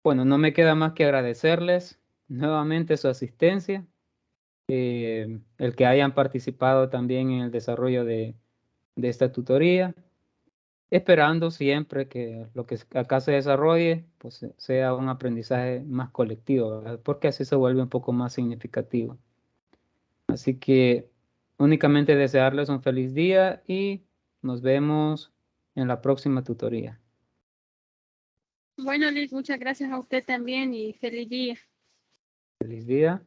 Bueno, no me queda más que agradecerles nuevamente su asistencia, el que hayan participado también en el desarrollo de esta tutoría, esperando siempre que lo que acá se desarrolle pues, sea un aprendizaje más colectivo, ¿verdad? Porque así se vuelve un poco más significativo. Así que únicamente desearles un feliz día y nos vemos en la próxima tutoría. Bueno, Liz, muchas gracias a usted también y feliz día. Feliz día.